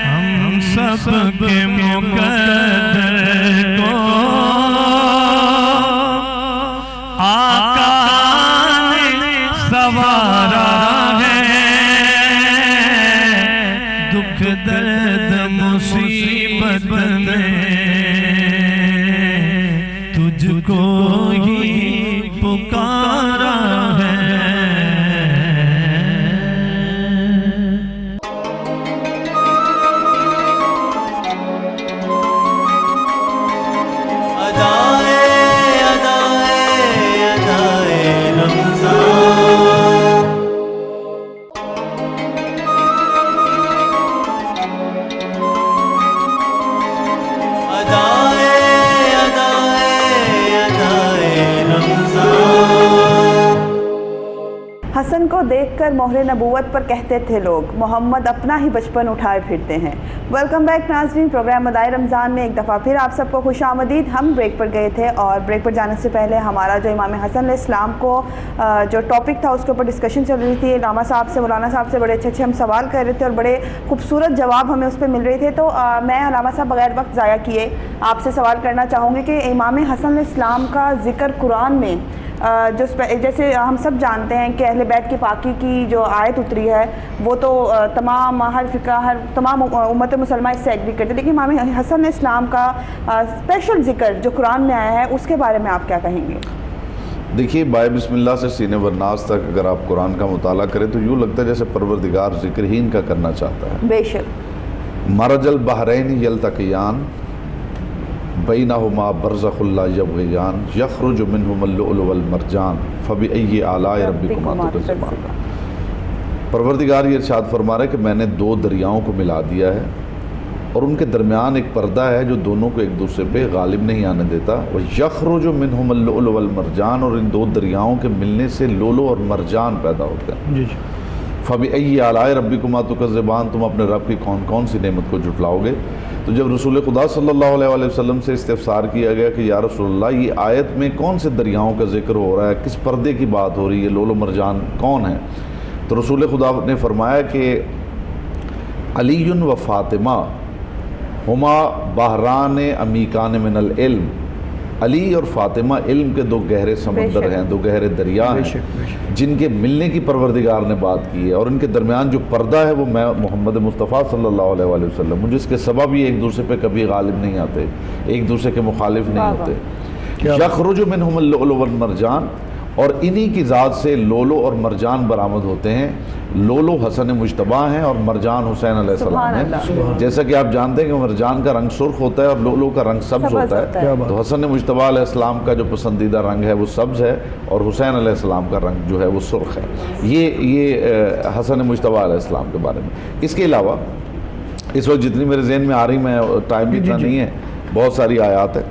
ہم سب کے مقدر کو آقا نے سنوارا ہے، دکھ درد مصیبت میں تجھ کو ہی پکارا ہے۔ حسن کو دیکھ کر مہر نبوت پر کہتے تھے لوگ، محمد اپنا ہی بچپن اٹھائے پھرتے ہیں۔ ویلکم بیک ناظرین، پروگرام مدائے رمضان میں ایک دفعہ پھر آپ سب کو خوش آمدید۔ ہم بریک پر گئے تھے اور بریک پر جانے سے پہلے ہمارا جو امام حسن علیہ السلام کو جو ٹاپک تھا اس کے اوپر ڈسکشن چل رہی تھی، علامہ صاحب سے، مولانا صاحب سے بڑے اچھے ہم سوال کر رہے تھے اور بڑے خوبصورت جواب ہمیں اس پہ مل رہے تھے۔ تو میں علامہ صاحب بغیر وقت ضائع کیے آپ سے سوال کرنا چاہوں گی کہ امام حسن علیہ السلام کا ذکر قرآن میں جیسے ہم سب جانتے ہیں کہ اہل بیت کی پاکی کی جو آیت اتری ہے وہ تو تمام ہر فقہ تمام امت مسلمہ اس سے ایگری کرتے، لیکن امام حسن علیہ السلام کا اسپیشل ذکر جو قرآن میں آیا ہے اس کے بارے میں آپ کیا کہیں گے؟ دیکھیے، بائے بسم اللہ سے سینے ورناس تک اگر آپ قرآن کا مطالعہ کریں تو یوں لگتا ہے جیسے پروردگار ذکر ہی ان کا کرنا چاہتا ہے۔ بے شک۔ مرج البحرین یلتقیان بینہما برزخ لا یبغیان یخرج منہما اللؤلؤ والمرجان فبأی آلاء ربکما تکذبان۔ پروردگار یہ ارشاد فرما رہا ہے کہ میں نے دو دریاؤں کو ملا دیا ہے اور ان کے درمیان ایک پردہ ہے جو دونوں کو ایک دوسرے پہ غالب نہیں آنے دیتا، وَيَخْرُجُ مِنْهُمَ اللُّؤْلُؤُ وَالْمَرْجَانُ، اور ان دو دریاؤں کے ملنے سے لولو اور مرجان پیدا ہوتے ہیں۔ فَبِأَيِّ آلَاءِ رَبِّكُمَا تُكَذِّبَانِ، تم اپنے رب کی کون کون سی نعمت کو جھٹلاؤ گے؟ تو جب رسول خدا صلی اللہ علیہ وآلہ وسلم سے استفسار کیا گیا کہ یا رسول اللہ یہ آیت میں کون سے دریاؤں کا ذکر ہو رہا ہے، کس پردے کی بات ہو رہی ہے، لولو مرجان کون ہے؟ تو رسول خدا نے فرمایا کہ علی و فاطمہ ہما بحران عمیقان من العلم، علی اور فاطمہ علم کے دو گہرے سمندر ہیں، دو گہرے دریا ہیں جن کے ملنے کی پروردگار نے بات کی ہے، اور ان کے درمیان جو پردہ ہے وہ میں محمد مصطفیٰ صلی اللہ علیہ وآلہ وسلم، جس کے سبب یہ ایک دوسرے پہ کبھی غالب نہیں آتے، ایک دوسرے کے مخالف نہیں ہوتے۔ یخرج منہم اللؤلؤ والمرجان، اور انہی کی ذات سے لولو اور مرجان برآمد ہوتے ہیں۔ لولو حسن مجتبیٰ ہیں اور مرجان حسین علیہ السلام ہیں۔ جیسا کہ آپ جانتے ہیں کہ مرجان کا رنگ سرخ ہوتا ہے اور لولو کا رنگ سبز ہوتا ہے، تو حسن مجتبیٰ علیہ السلام کا جو پسندیدہ رنگ ہے وہ سبز ہے اور حسین علیہ السلام کا رنگ جو ہے وہ سرخ ہے۔ یہ حسن مجتبیٰ علیہ السلام کے بارے میں۔ اس کے علاوہ اس وقت جتنی میرے ذہن میں آ رہی، میں ٹائم بھی اتنا نہیں ہے، بہت ساری آیات ہیں۔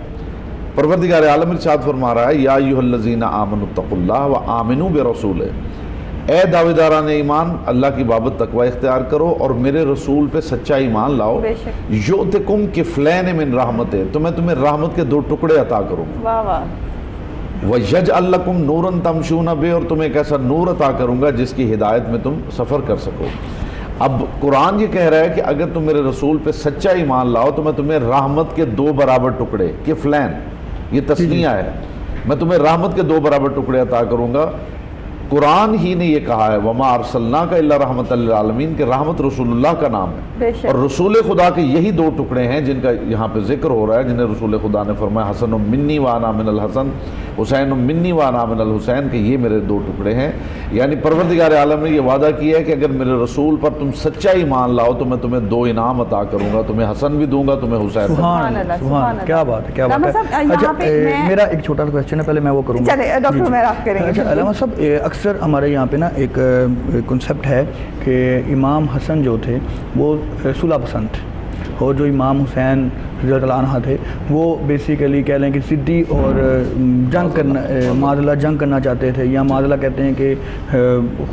پروردگار عالم ارشاد فرما رہا ہے یا ایھا الذین آمنوا اتقوا اللہ وآمنوا برسولہ، اے دعویداران ایمان اللہ کی بابت تقوی اختیار کرو اور میرے رسول پہ سچا ایمان لاؤ۔ یؤتکم کفلین من رحمتہ، تو میں تمہیں رحمت کے دو ٹکڑے عطا کروں گا۔ وَيَجْعَلْ لَكُمْ نُورًا تَمْشُونَ بِهِ، اور تمہیں ایک ایسا نور عطا کروں گا جس کی ہدایت میں تم سفر کر سکو۔ اب قرآن یہ کہہ رہا ہے کہ اگر تم میرے رسول پہ سچا ایمان لاؤ تو میں تمہیں رحمت کے دو برابر ٹکڑے، کفلین یہ تسنیہ ہے، میں تمہیں رحمت کے دو برابر ٹکڑے عطا کروں گا۔ قرآن ہی نے یہ کہا ہے وما ارسلناک الا رحمۃ للعالمین کہ رحمت رسول اللہ کا نام ہے، اور رسول خدا کے یہی دو ٹکڑے ہیں جن کا یہاں پہ ذکر ہو رہا ہے، جنہیں رسول خدا نے فرمایا حسن منی وانا من الحسن، حسین منی وانا من الحسین، کہ یہ میرے دو ٹکڑے ہیں۔ یعنی پروردگار عالم نے یہ وعدہ کیا ہے کہ اگر میرے رسول پر تم سچا ایمان لاؤ تو میں تمہیں دو انعام عطا کروں گا، تمہیں حسن بھی دوں گا، تمہیں حسین بھی دوں گا۔ سبحان اللہ، سبحان اللہ، کیا بات ہے، کیا بات ہے۔ اچھا میرا ایک چھوٹا سا کویسچن ہے، پہلے میں وہ کروں گا۔ چلے ڈاکٹر عمیر آپ کریں گے۔ اچھا علامہ صاحب، اکثر ہمارے یہاں پہ نا ایک کنسیپٹ ہے کہ امام حسن جو تھے وہ صلح پسند تھے، اور جو امام حسین رضی اللہ عنہ تھے وہ بیسیکلی کہہ لیں کہ ضدی اور جنگ کرنا، معادلہ جنگ کرنا چاہتے تھے، یا معادلہ کہتے ہیں کہ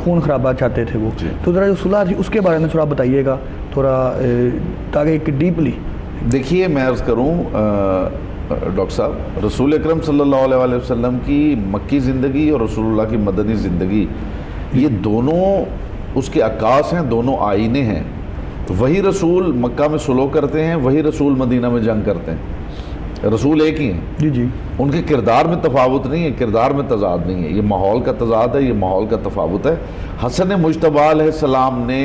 خون خرابہ چاہتے تھے وہ۔ تو ذرا جو صلح تھی اس کے بارے میں تھوڑا بتائیے گا تھوڑا، تاکہ ایک ڈیپلی۔ دیکھیے میں عرض کروں ڈاکٹر صاحب، رسول اکرم صلی اللہ علیہ وسلم کی مکی زندگی اور رسول اللہ کی مدنی زندگی، یہ دونوں اس کے عکاس ہیں، دونوں آئینے ہیں۔ وہی رسول مکہ میں صلح کرتے ہیں، وہی رسول مدینہ میں جنگ کرتے ہیں، رسول ایک ہی ہیں۔ جی جی، ان کے کردار میں تفاوت نہیں ہے، کردار میں تضاد نہیں ہے، یہ ماحول کا تضاد ہے، یہ ماحول کا تفاوت ہے۔ حسن مجتبیٰ علیہ السلام نے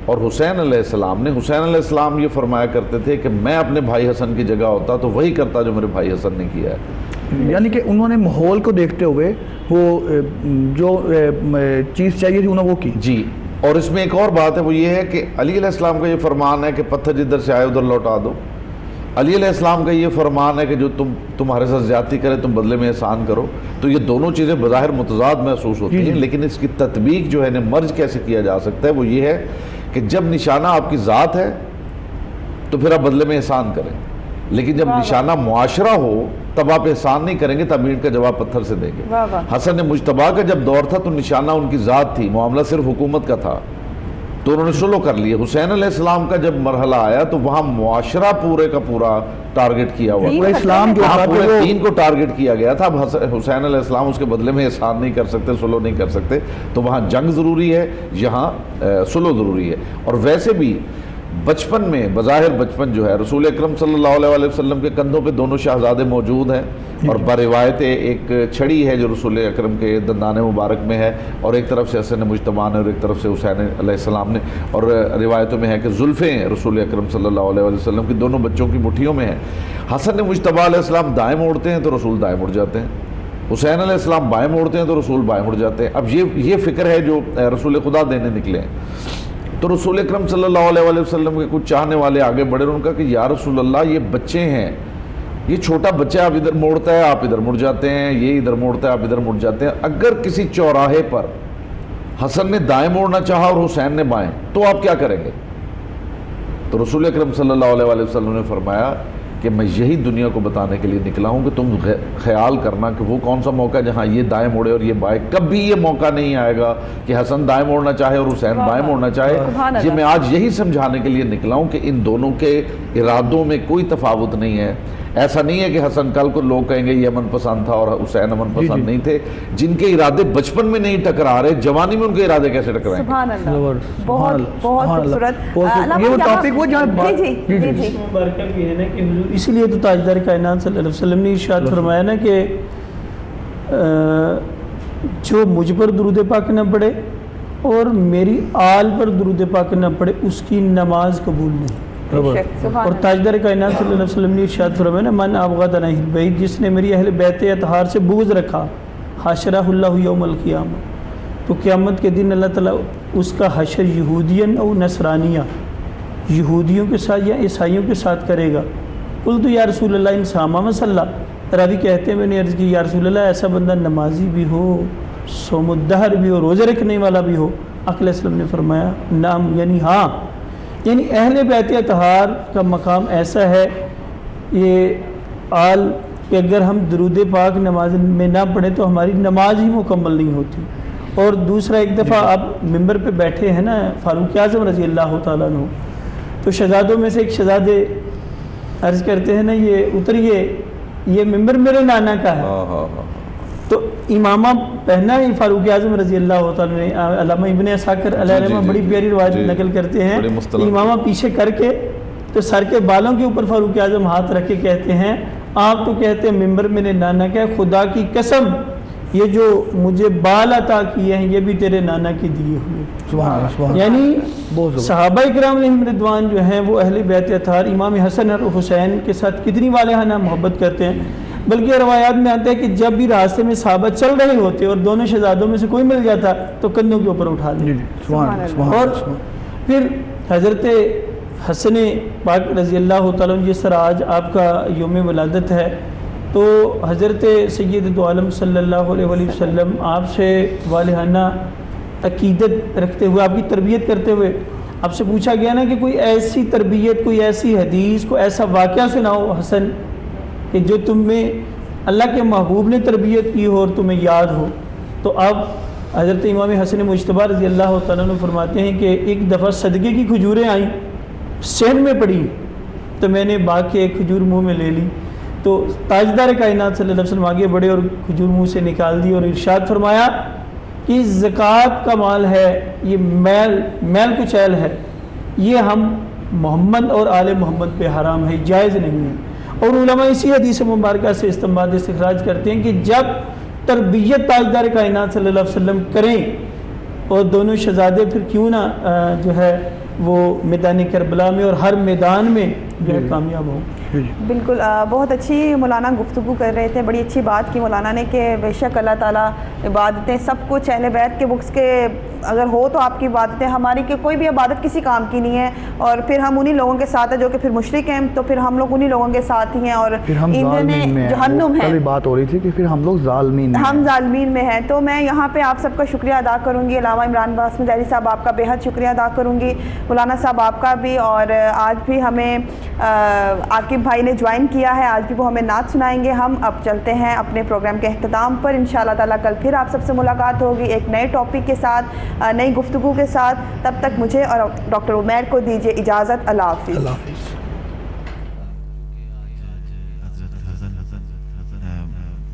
اور حسین علیہ السلام نے، حسین علیہ السلام یہ فرمایا کرتے تھے کہ میں اپنے بھائی حسن کی جگہ ہوتا تو وہی کرتا جو میرے بھائی حسن نے کیا ہے۔ یعنی کہ انہوں نے ماحول کو دیکھتے ہوئے وہ جو چیز چاہیے تھی انہوں نے وہ کی۔ جی، اور اس میں ایک اور بات ہے، وہ یہ ہے کہ علی علیہ السلام کا یہ فرمان ہے کہ پتھر جدھر سے آئے ادھر لوٹا دو۔ علی علیہ السلام کا یہ فرمان ہے کہ جو تمہارے ساتھ زیادتی کرے تم بدلے میں احسان کرو۔ تو یہ دونوں چیزیں بظاہر متضاد محسوس ہوتی ہیں، لیکن اس کی تطبیق جو ہے مرج کیسے کیا جا سکتا ہے، وہ یہ ہے کہ جب نشانہ آپ کی ذات ہے تو پھر آپ بدلے میں احسان کریں، لیکن جب نشانہ معاشرہ ہو تب آپ احسان نہیں کریں گے، تب اینٹ کا جواب پتھر سے دیں گے۔ حسن مجتبیٰ کا جب دور تھا تو نشانہ ان کی ذات تھی، معاملہ صرف حکومت کا تھا، تو انہوں نے صلح کر لی۔ حسین علیہ السلام کا جب مرحلہ آیا تو وہاں معاشرہ پورے کا پورا ٹارگٹ کیا ہوا، پورا اسلام جو تھا پورے دین کو ٹارگٹ کیا گیا تھا۔ اب حسین علیہ السلام اس کے بدلے میں احسان نہیں کر سکتے، صلح نہیں کر سکتے، تو وہاں جنگ ضروری ہے، یہاں صلح ضروری ہے۔ اور ویسے بھی بچپن میں، بظاہر بچپن جو ہے، رسول اکرم صلی اللہ علیہ وسلم کے کندھوں پہ دونوں شہزادے موجود ہیں، اور بروایت ایک چھڑی ہے جو رسول اکرم کے دندان مبارک میں ہے، اور ایک طرف سے حسن مجتبیٰ نے اور ایک طرف سے حسین علیہ السلام نے، اور روایتوں میں ہے کہ زلفیں رسول اکرم صلی اللہ علیہ وسلم کی دونوں بچوں کی مٹھیوں میں ہیں۔ حسن مجتبیٰ علیہ السلام دائیں موڑتے ہیں تو رسول دائیں مڑ جاتے ہیں، حسین علیہ السلام بائیں موڑتے ہیں تو رسول بائیں مڑ جاتے ہیں۔ اب یہ فکر ہے جو رسول خدا دینے نکلے ہیں۔ تو رسول اکرم صلی اللہ علیہ وسلم کے کچھ چاہنے والے آگے بڑھے، ان کا کہ یا رسول اللہ، یہ بچے ہیں، یہ چھوٹا بچہ، آپ ادھر موڑتا ہے آپ ادھر مڑ جاتے ہیں، یہ ادھر موڑتا ہے آپ ادھر مڑ جاتے ہیں، اگر کسی چوراہے پر حسن نے دائیں موڑنا چاہا اور حسین نے بائیں تو آپ کیا کریں گے؟ تو رسول اکرم صلی اللہ علیہ وسلم نے فرمایا کہ میں یہی دنیا کو بتانے کے لیے نکلا ہوں کہ تم خیال کرنا کہ وہ کون سا موقع جہاں یہ دائیں موڑے اور یہ بائیں، کبھی یہ موقع نہیں آئے گا کہ حسن دائیں موڑنا چاہے اور حسین بائیں موڑنا چاہے۔ یہ میں آج یہی سمجھانے کے لیے نکلا ہوں کہ ان دونوں کے ارادوں میں کوئی تفاوت نہیں ہے۔ ایسا نہیں ہے کہ حسن کل کو لوگ کہیں گے یہ امن پسند تھا اور حسین امن پسند نہیں تھے، جن کے ارادے بچپن میں نہیں ٹکرا رہے، جوانی میں ان کے ارادے کیسے ٹکرائیں؟ سبحان اللہ، بہت بہت خوبصورت۔ یہ وہ ٹاپک وہ جہاں برکت بھی ہے نا کہ حضور، اسی لیے تو تاجدار کائنات صلی اللہ علیہ وسلم نے ارشاد فرمایا نا کہ جو مجھ پر درود پاک نہ پڑھے اور میری آل پر درود پاک نہ پڑھے اس کی نماز قبول نہیں۔ اور تاجدار کائنات صلی اللہ علیہ وسلم نے ارشاد فرمایا نا من ابغض اہل بیت، جس نے میری اہل بیت اطہار سے بغض رکھا، حشرہ اللہ یوم القیامہ، تو قیامت کے دن اللہ تعالیٰ اس کا حشر یہودین او نصرانیہ، یہودیوں کے ساتھ یا عیسائیوں کے ساتھ کرے گا۔ قلت یا رسول اللہ ان ساما مسلح، راوی کہتے ہیں میں نے عرض کی یا رسول اللہ ایسا بندہ نمازی بھی ہو، صوم الدہر بھی ہو، روزے رکھنے والا بھی ہو؟ آقا علیہ السلام نے فرمایا نعم، یعنی ہاں، یعنی اہل بیت اطہار کا مقام ایسا ہے یہ آل کہ اگر ہم درود پاک نماز میں نہ پڑھیں تو ہماری نماز ہی مکمل نہیں ہوتی۔ اور دوسرا، ایک دفعہ آپ ممبر پہ بیٹھے ہیں نا فاروق اعظم رضی اللہ تعالیٰ عنہ، تو شہزادوں میں سے ایک شہزادے عرض کرتے ہیں نا یہ اتریے، یہ ممبر میرے نانا کا ہے۔ تو امامہ پہنا ہی فاروق اعظم رضی اللہ تعالیٰ نے، علامہ ابن عساکر علیہ رحمہ بڑی پیاری روایت نقل کرتے ہیں، امامہ پیچھے کر کے تو سر کے بالوں کے اوپر فاروق اعظم ہاتھ رکھ کے کہتے ہیں آپ تو کہتے ہیں ممبر میرے نانا کا ہے، خدا کی قسم یہ جو مجھے بال عطا کیے ہیں یہ بھی تیرے نانا کے دیے ہوئے. سبحان اللہ سبحان اللہ. یعنی صحابہ کرام علیہم رضوان جو ہیں وہ اہل بیت اطہار امام حسن اور حسین کے ساتھ کتنی والہانہ محبت کرتے ہیں. بلکہ روایات میں آتا ہے کہ جب بھی راستے میں صحابہ چل رہے ہوتے اور دونوں شہزادوں میں سے کوئی مل جاتا تو کندھوں کے اوپر اٹھا لیتے. اور پھر حضرت حسن پاک رضی اللہ تعالیٰ عنہ جس طرح آج آپ کا یوم ولادت ہے تو حضرت سید دو عالم صلی اللہ علیہ وآلہ وسلم آپ سے والہانہ عقیدت رکھتے ہوئے آپ کی تربیت کرتے ہوئے آپ سے پوچھا گیا نا کہ کوئی ایسی تربیت کوئی ایسی حدیث کوئی ایسا واقعہ سناؤ حسن کہ جو تم میں اللہ کے محبوب نے تربیت کی ہو اور تمہیں یاد ہو. تو اب حضرت امام حسن مجتبیٰ رضی اللہ تعالیٰ عنہ فرماتے ہیں کہ ایک دفعہ صدقے کی کھجوریں آئیں صحن میں پڑی تو میں نے باغ کے ایک کھجور منہ میں لے لی تو تاجدار کائنات صلی اللہ علیہ وسلم آگے بڑھے اور کھجور منہ سے نکال دی اور ارشاد فرمایا کہ زکوٰۃ کا مال ہے یہ میل کچیل ہے یہ ہم محمد اور آل محمد پہ حرام ہے جائز نہیں ہے. اور علماء اسی حدیث مبارکہ سے استنباط استخراج کرتے ہیں کہ جب تربیت تاجدار کائنات صلی اللہ علیہ وسلم کریں اور دونوں شہزادے پھر کیوں نہ جو ہے وہ میدان کربلا میں اور ہر میدان میں جو ہے کامیاب ہوں. بالکل بہت اچھی مولانا گفتگو کر رہے تھے. بڑی اچھی بات کی مولانا نے کہ بے شک اللہ تعالیٰ عبادتیں سب کچھ اہل بیت کے بکس کے اگر ہو تو آپ کی عبادتیں ہماری کہ کوئی بھی عبادت کسی کام کی نہیں ہے اور پھر ہم انہی لوگوں کے ساتھ ہیں جو کہ پھر مشرک ہیں تو پھر ہم لوگ انہی لوگوں کے ساتھ ہی ہیں اور جہنم ہے. بات ہو رہی تھی کہ پھر ہم لوگ ظالمین میں ہیں. تو میں یہاں پہ آپ سب کا شکریہ ادا کروں گی. علامہ عمران باسم ظاہری صاحب آپ کا بہت شکریہ ادا کروں گی. مولانا صاحب آپ کا بھی. اور آج بھی ہمیں عاقب بھائی نے جوائن کیا ہے. آج بھی وہ ہمیں نعت سنائیں گے. ہم اب چلتے ہیں اپنے پروگرام کے اختتام پر. انشاءاللہ تعالیٰ کل پھر آپ سب سے ملاقات ہوگی ایک نئے ٹاپک کے ساتھ نئی گفتگو کے ساتھ. تب تک مجھے اور ڈاکٹر عمیر کو دیجیے اجازت. اللہ حافظ.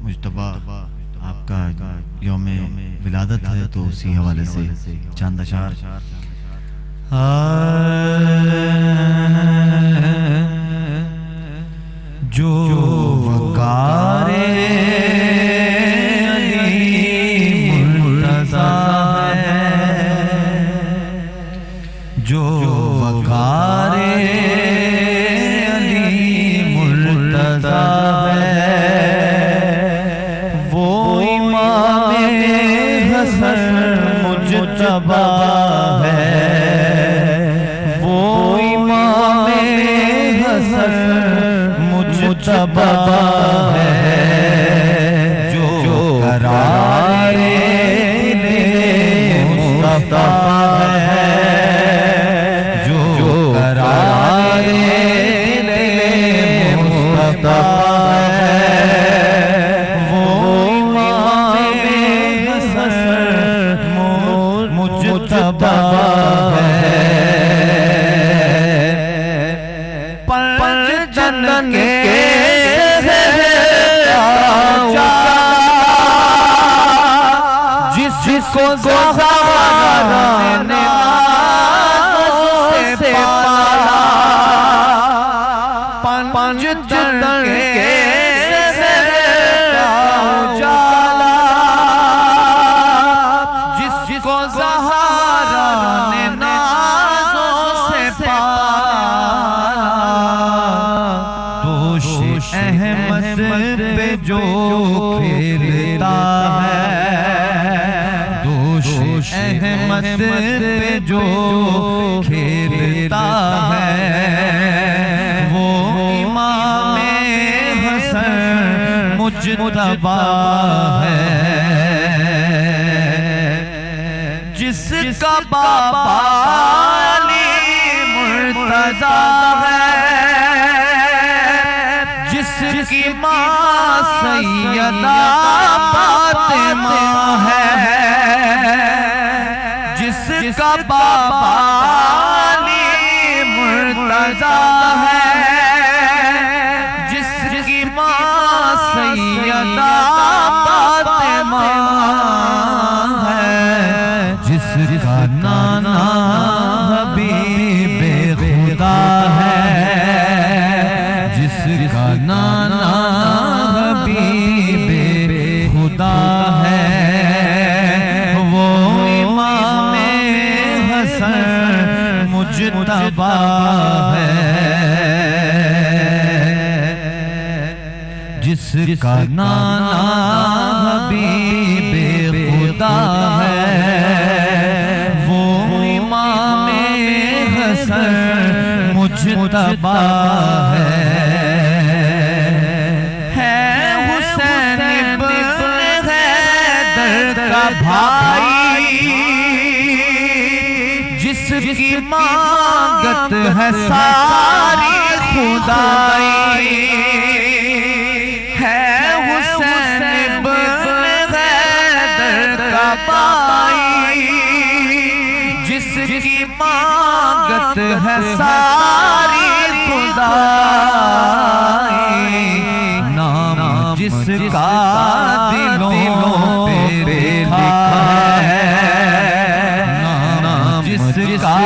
مجتبیٰ آپ کا یوم ولادت ہے تو اسی حوالے سے چند اشعار. جو وقار علی مرتضیٰ ہے جو وقار علی مرتضیٰ ہے وہ امام حسن مجتبیٰ ہے وہ امام حسن مجتبیٰ ہے جو قرار مصطفیٰ ہے جو قرار مصطفیٰ ہے وہ امام حسن مجتبیٰ ہے. پر چندن کے جس کو زہرا نے سے پالا پنج چندن کے اجالا جس کو زہرا نے نازوں سے پالا دوش احمد پہ جو کھیلتا ہے دوش احمد پہ جو کھیلتا ہے وہ امام حسن مجتبیٰ ہے جس کا باپا علی مرتضیٰ ہے جس کی ماں سیدہ فاطمہ ہے جس کا باپا علی مرتضیٰ ہے جس کی ماں سیدہ فاطمہ ہے جس کا نانا حبیب خدا ہے جس کا نانا حبیب خدا ہے حسن مجتبی ہے، جس کا نانا حبیب خدا ہے، وہ امام حسن مجتبی ہے۔ حسین ابن حیدر کا بھائی، جس کی مانگت ہے ساری خدائی، ہے حسین ابن حیدر کا بھائی، جس کی مانگت ہے ساری خدائی، نام جس کا دلوں پہ لکھا ہے، نام جس کا